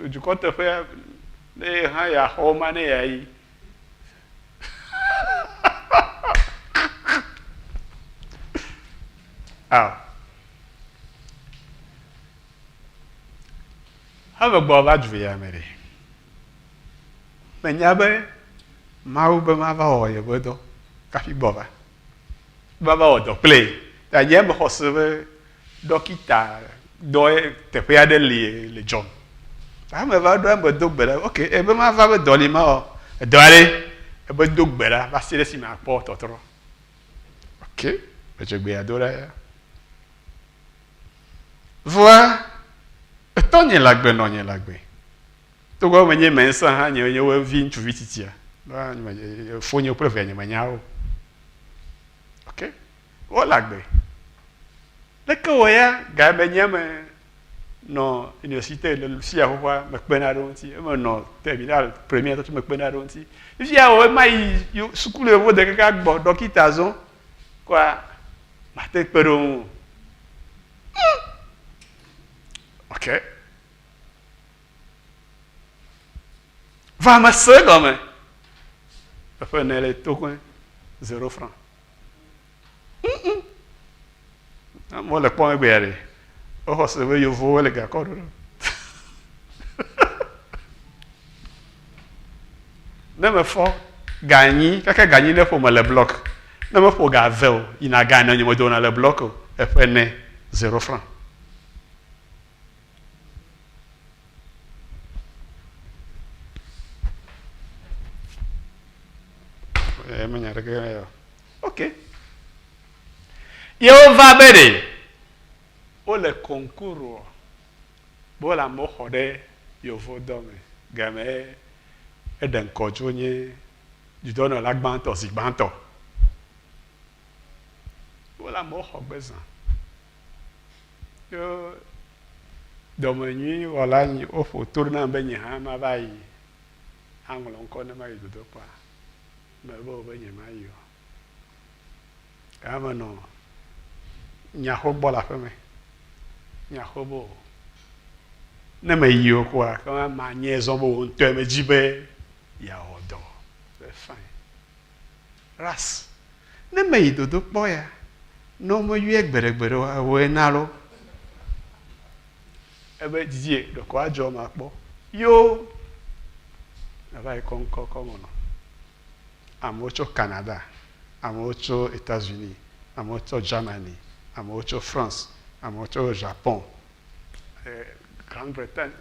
du compte faire le ha ya ho mane ya yi have gbo ba ju ya mere menya be ma u be ma va o ye bodo ka fi gbo ba o do play ta ye mo hosebe dokita do te pe ade le John ta me va do mo do gbera okay e be ma va be do li ma o do ale e be do gbera ba se si ma po totoro okay be je gbe adora ya vois tonye lagbe no nye lagbe to go menye mensa ha nye we vi ntu vititia ba nye fonye preve nye manyao okay o lagbe le ko ya ga benye me no université le si a wa me pena ronti e no terminal premier to me pena ronti if ya o mai sukulu evo de ka gbo dokita zo kwa mate peron Ok. Va me se comme. Prenez les tokens, 0 francs. Moi, le point est bien. Oh, c'est vrai, je vois les gars. Même fort, gagner, quelqu'un gagne, il faut me le bloc. Même pour gagner, il a gagné, il me donne le bloc, et prenez 0 francs. Ok. Yo va bene. O le concours. Bo la mo hode yo vo dome. Game e den kojonye du donne la gbanto si gbanto. Bo la mo hobezan. Yo dome nyi wala nyi o fo tourna benye ha ma bai. Anglo nko na mai do pa. Me bo benye mai yo. Kama no. Nya ho bola feme. Nya ho bo. Ne me yo quoi quand ma niaison bo on te me jibe ya odo. C'est fin. Ras. Ne me yi do boya. No mo yu egbere wa we nalo. Ebe Didier de quoi jo ma po. Yo. Aba konko komono. Amocho Canada. Amocho États-Unis. Amocho Germany. Amocho France. Amocho Japon. Grande-Bretagne.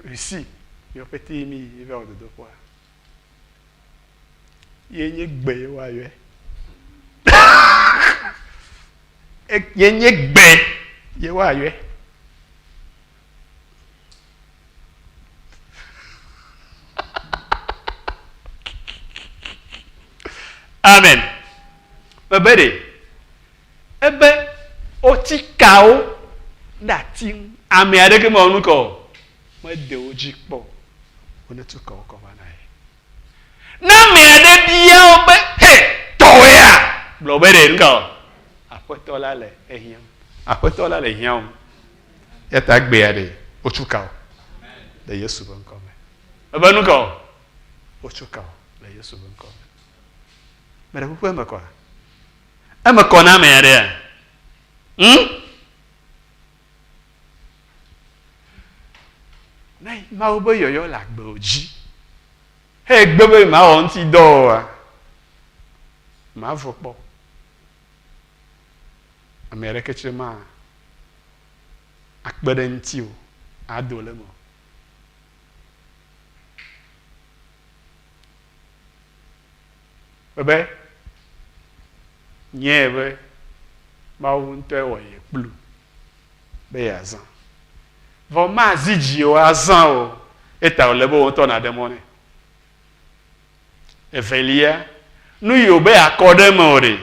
Russie. Yo petit mi vers de deux fois. Yenye gbe wa yo. Yenye gbe ye wa yo. Amen. Bebede. Ebe oti kao datin ame adeke mo nuko. Mo de oji po. One tu kao ko bana e. Na me ade bia obe he toya. Blobede nko. Apoto la le ehiam. Apoto la le hiam. Ya ta gbe ade otu kao. De Yesu bon ko me. Ebe nuko. Otu kao de Yesu bon ko. Mais vous pouvez me quoi? Elle me connaît, mais rien. Mais ma obo yo la gboji. Hey, gbebe ma on ti do. Ma vo po. America chema. Akbede nti o. Adole mo. Bebe. Nyebe ma wunte wo ye kplu be azan vo ma ziji o azan o eta o lebo won to na demone evelia nu yo be akode mo re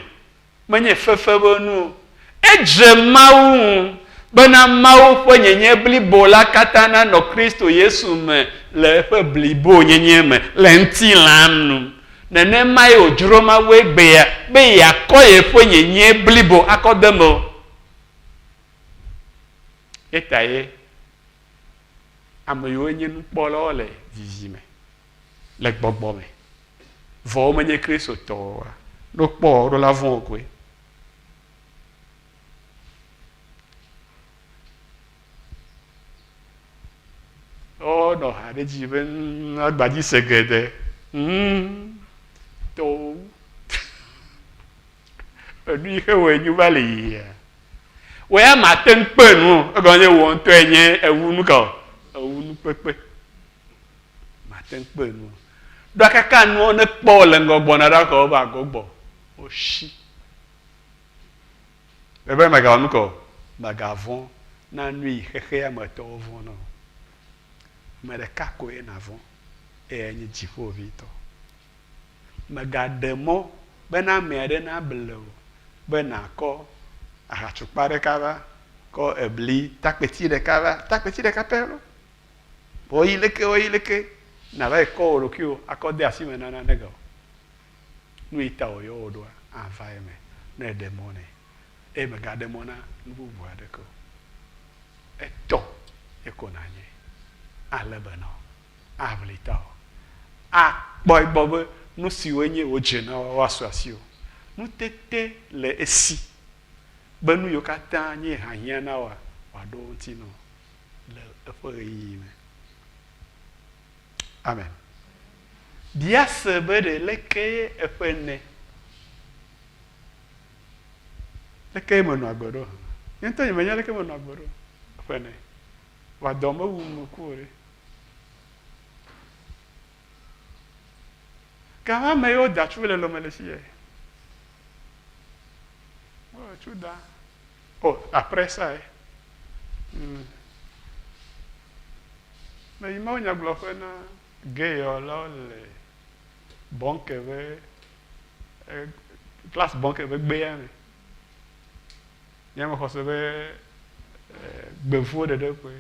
menye fefe bonu eje mawu bena mawu fo nyenye blibo la katana no Kristo Yesu me le fe blibo nyenye me le nti lamnu nene mai ojuroma we gbe ya be ya koye fo nyenye blibo akodemo etaye amoyo nyen npolo le zizime le gbogbo me vo menye Kristo to no po ro la von kwe oh no ha de jiben agbaji segede to lui que we ñu va li we a matin pe nu e go nye won to enye ewu nu ko ewu nu pepe matin pe nu do kaka nu ne po le ngogbo na da ko ba gogbo o shi e be ma ga nu ko ba ga von na nui hehe ma to von no ma de kako e na von e enye jifo vito ma ga demo be na me de na belo be na ko ahatukpa de kava ko ebli takpeti de kapelo oyileke na ba ko lo kio akode asime na nego nu ita oyo odo avaime na demone e me ga demona nu bu ade ko etɔ eko na nye ale be nɔ aʋlitɔ akpɔe gbɔ be nu siwo nye wo dze na woasu asi o nutete le esi be nu yiwo katã nye hahiã na wòaɖo ŋuti nɔ le eƒe ɣeyiɣi me. Amen. Bia se be ɖe leke ye eƒe ne leke ye menɔ agbe ɖo nye ŋutɔ nye menya leke menɔ agbe ɖo eƒe ne wòadɔ mewu me ku o ɖe. Gama ame yiwo da tsu le lɔme le fi ye. Oh, tsu da. Oh, après ça, mais il m'a dit que gay là le banque ve classe banque ve gbeya me. Ya me recevait bevo de deux quoi.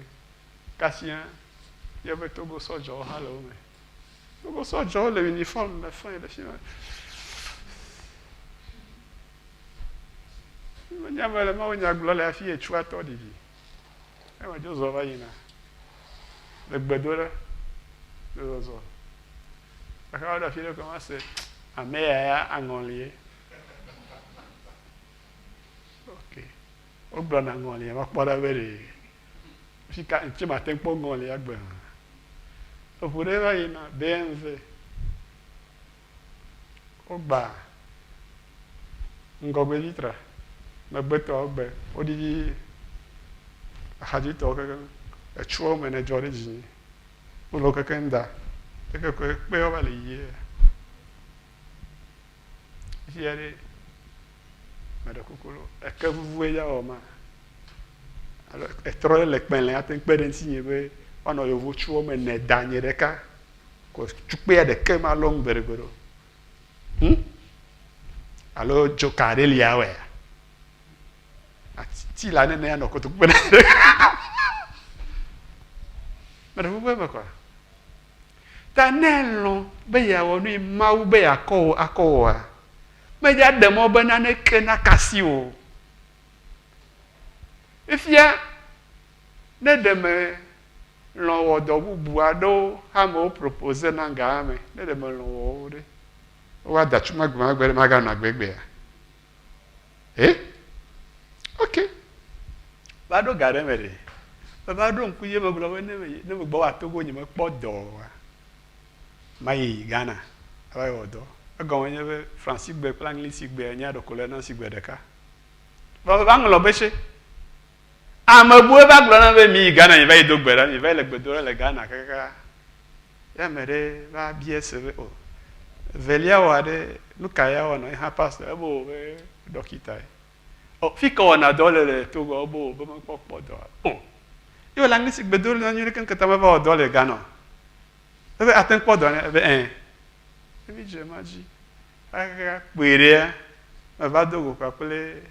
Cassien, il y avait tout go so jo hallo me. Go so jo le uniforme la fin de film. Nyama le ma wonya gblɔ le afi etsu atɔ ɖiɖi ema dzo zɔ va yina le gbedo ɖe le zɔzɔ gake woɖo afi ɖe kɔma se ame ya aŋɔlie ok wogblɔ na aŋɔlie ma kpɔ ɖa be ɖe fi ka ŋtsi ma te kpɔ ŋɔlie agbe eʋu ɖe va yina BMW wogba ŋgɔgbe vitre megbetɔwo gbe woɖiɖi axadzitɔwo kekeŋ etsuwo me ne dzɔ ɖe dzi wole wo kekeŋ da eke kpewo va le yiyie fia ɖe meɖe kuku lo eke vuvue ya wɔ ma alo etrɔ ɖe le kpelẽ ate kpe ɖe ŋuti nye be woanɔ yevu tsuwo me ne da nye ɖeka ko tukpea ɖeke ma lɔ ŋu gbeɖegbe ɖo alo dzoka ɖe lia wɔe ati la nene ya nɔ kotoku ɖe meɖe ƒuƒe me kɔa ta ne lɔ̃ be yeawɔ nu yi Mawu be akɔ woa medza ɖe mɔ be naneke nakasi o efia ne ɖe me lɔ̃ wɔ dɔ bubu aɖewo amewo propose na ga me ne ɖe me lɔ̃ wɔ wo ɖe woada tsu magbe ɖe maganɔ agbegbea ok va ɖo ga ɖe me ɖe va ɖo ŋku ye megblɔ be ne me gbɔ wa Togo nye mekpɔ dɔ oa ma yi Ghana ava yi wɔ dɔ egɔme nye be Franci gbe kple Anglisi gbe nya ɖeko le Nancy gbe ɖeka va ŋlɔ be se amebuwo va gblɔ na be mi yi Ghana mi va yi do gbe ɖa mi va yi le gbe do ɖa le Ghana kaka ya me ɖe va bie se be o velia wɔ aɖe nuka ya wɔ nɔ ye hã pastor ebe wo be dɔkita ye fi ka wɔna dɔ le Togo bo be mekpɔ dɔ o ye le Anglisi gbe do ɖa nyuie ɖeke nketa me va wɔ dɔ le Ghana ebe ate kpɔ dɔ ne ebe ebi dze ma dzi kaka kpoe ɖea me va do go kpakple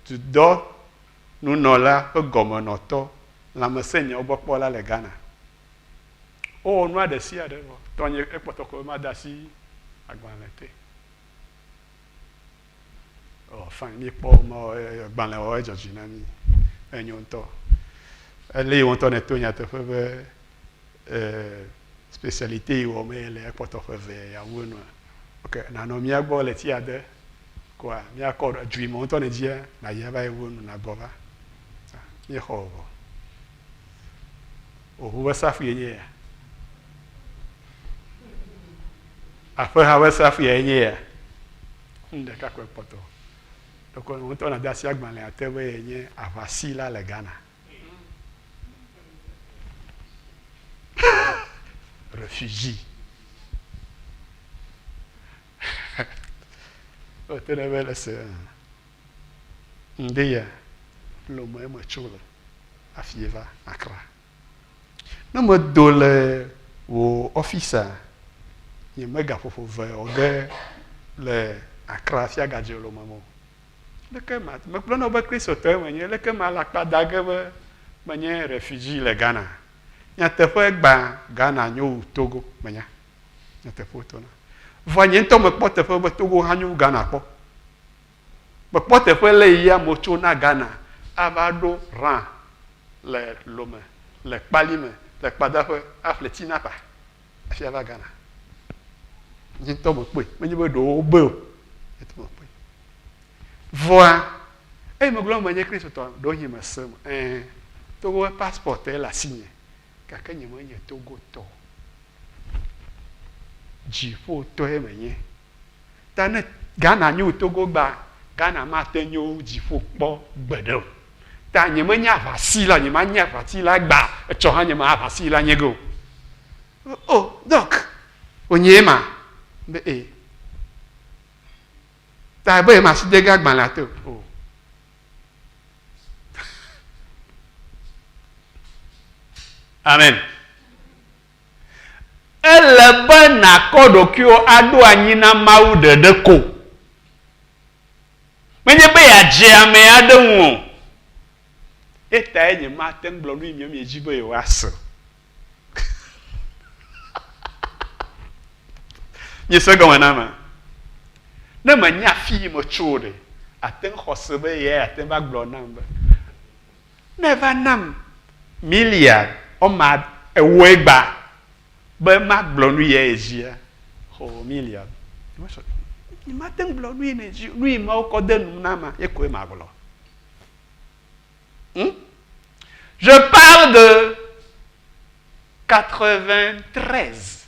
dudɔ nunɔla ƒe gɔmenɔtɔ lãmesẽnyawo gbɔ kpɔla le Ghana wowɔ nua ɖe sia ɖe vɔ tɔnye ekpɔtɔ ko ma da asi agbalẽ te fine mi kpɔ ma agbalẽ wɔ edzɔdzi na mi enyo ŋutɔ ele yi ŋutɔ ne to nyateƒe be spécialité yi wɔ me le ekpɔtɔ ƒe ve yawo nua ok nanɔ mia gbɔ le ti ade koa miakɔ dui me ŋutɔ ne dzia na yi va yi wo nu na gbɔ va mi xɔ oʋu be safu ye nye ya aƒe hã be safu ye nye ya ɖeka koe kpɔtɔ donc ŋutɔ na de asi agbalẽ ate be ye nye aʋasi la le Ghana réfugié o te ne be le se nde ya le mo me tso le afi va Accra ne me do le wo office nye mega ƒoƒo ve o ge le Accra fia gadze lo mamo leke ma me kplɔ na be Kristo te menye leke ma la akpa dage be menye réfugié le Ghana nyateƒe gba Ghana nyo wu Togo menya nyateƒe to na vɔ nye ŋutɔ mekpɔ teƒe be Togo hã nyo Ghana kpɔ mekpɔ teƒe le yi ya mo tso na Ghana ava ɖo rã le lome le kpali me le kpadaƒe afleti na pa afi ava Ghana nye ŋutɔ me kpɔe menye be ɖewo be o nye ŋutɔ me kpɔe vɔa eye megblɔ menye kristotɔ ɖewo nye mese me Togo passport le asi nye gake nye menye Togotɔ dziƒotɔe menye ta ne Ghana nyo Togo gba Ghana mate nyo dziƒo kpɔ gbeɖe o ta nye menye avasi la nye manye avasi la gba etsɔ hã nye me avasi la nye go oh donc onye ma be ta be ma si de ga gba la to oh amen ele be nakɔ ɖokuiwo aɖo anyi na Mawu ɖeɖe ko menye be yeadze ame aɖe ŋu o etae nye mate ŋu gblɔ nu yi mie dzi be yewoase nye se gɔme na me ne menye afi yi metso ɖe ate ŋu xɔ se be ye ate ŋu va gblɔ nam be ne va nam miliard ɔma ewoe gba be magblɔ nu ye edzia xɔ miliard mate ŋu gblɔ nu yi ne dzi nu yi ma wokɔ de nu na ma ye koe ma gblɔ je parle de 93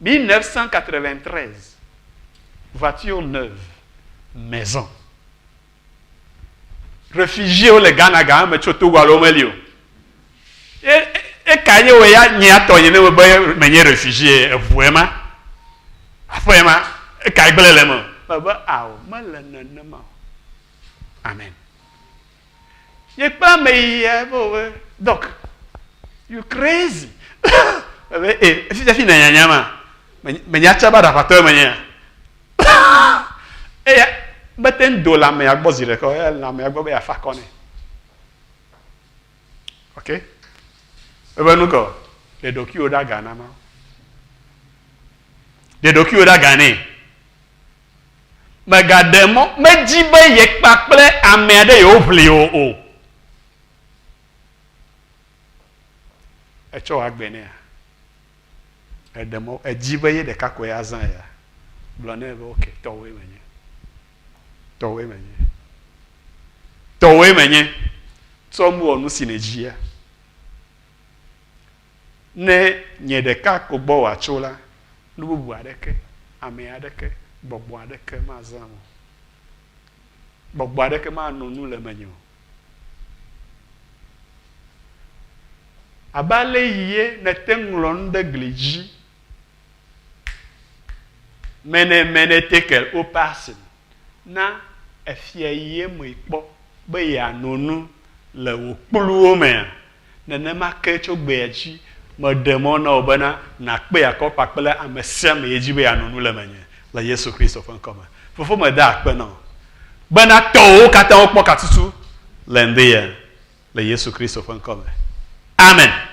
1993 voiture neuve maison réfugié au le Ghana ga me tso Togo alo meli o e ka ye wo ya nye atɔ nye ne me be menye réfugié evuema afema e ka gble le me be awo me le nenema amen ye pa me ye bo doc you crazy fi na nyanya ma me nya cha ba da pato me nya beten do la me agbo zire ko la me agbo be afa kone okay ebe nu ko le doki o da Ghana ma le doki o da Ghana me ga demo me ji be ye kpakple ame ade yo vli o etso agbene edemo eji be ye de ka ko ya zan ya blone be okay towe menye towe menye so mu onu si ne ji ya ne nye de ka ko gbo wa chola nu bubu adeke ame adeke gbogbo adeke ma zan mo gbogbo adeke ma nunu le menye abale yiye ne tenglo nde gliji mene tekel o person na efia yiye mo ipo be ya nonu le wo kpluwo me nenema ke tso gbeji me demo na obana na kpe akopa kple amesia me yeji be ya nonu le menye le Jésus-Christ of nkome fofo me da akpe no bana to kata okpo katutu le ndeya le Jésus-Christ of nkome amen.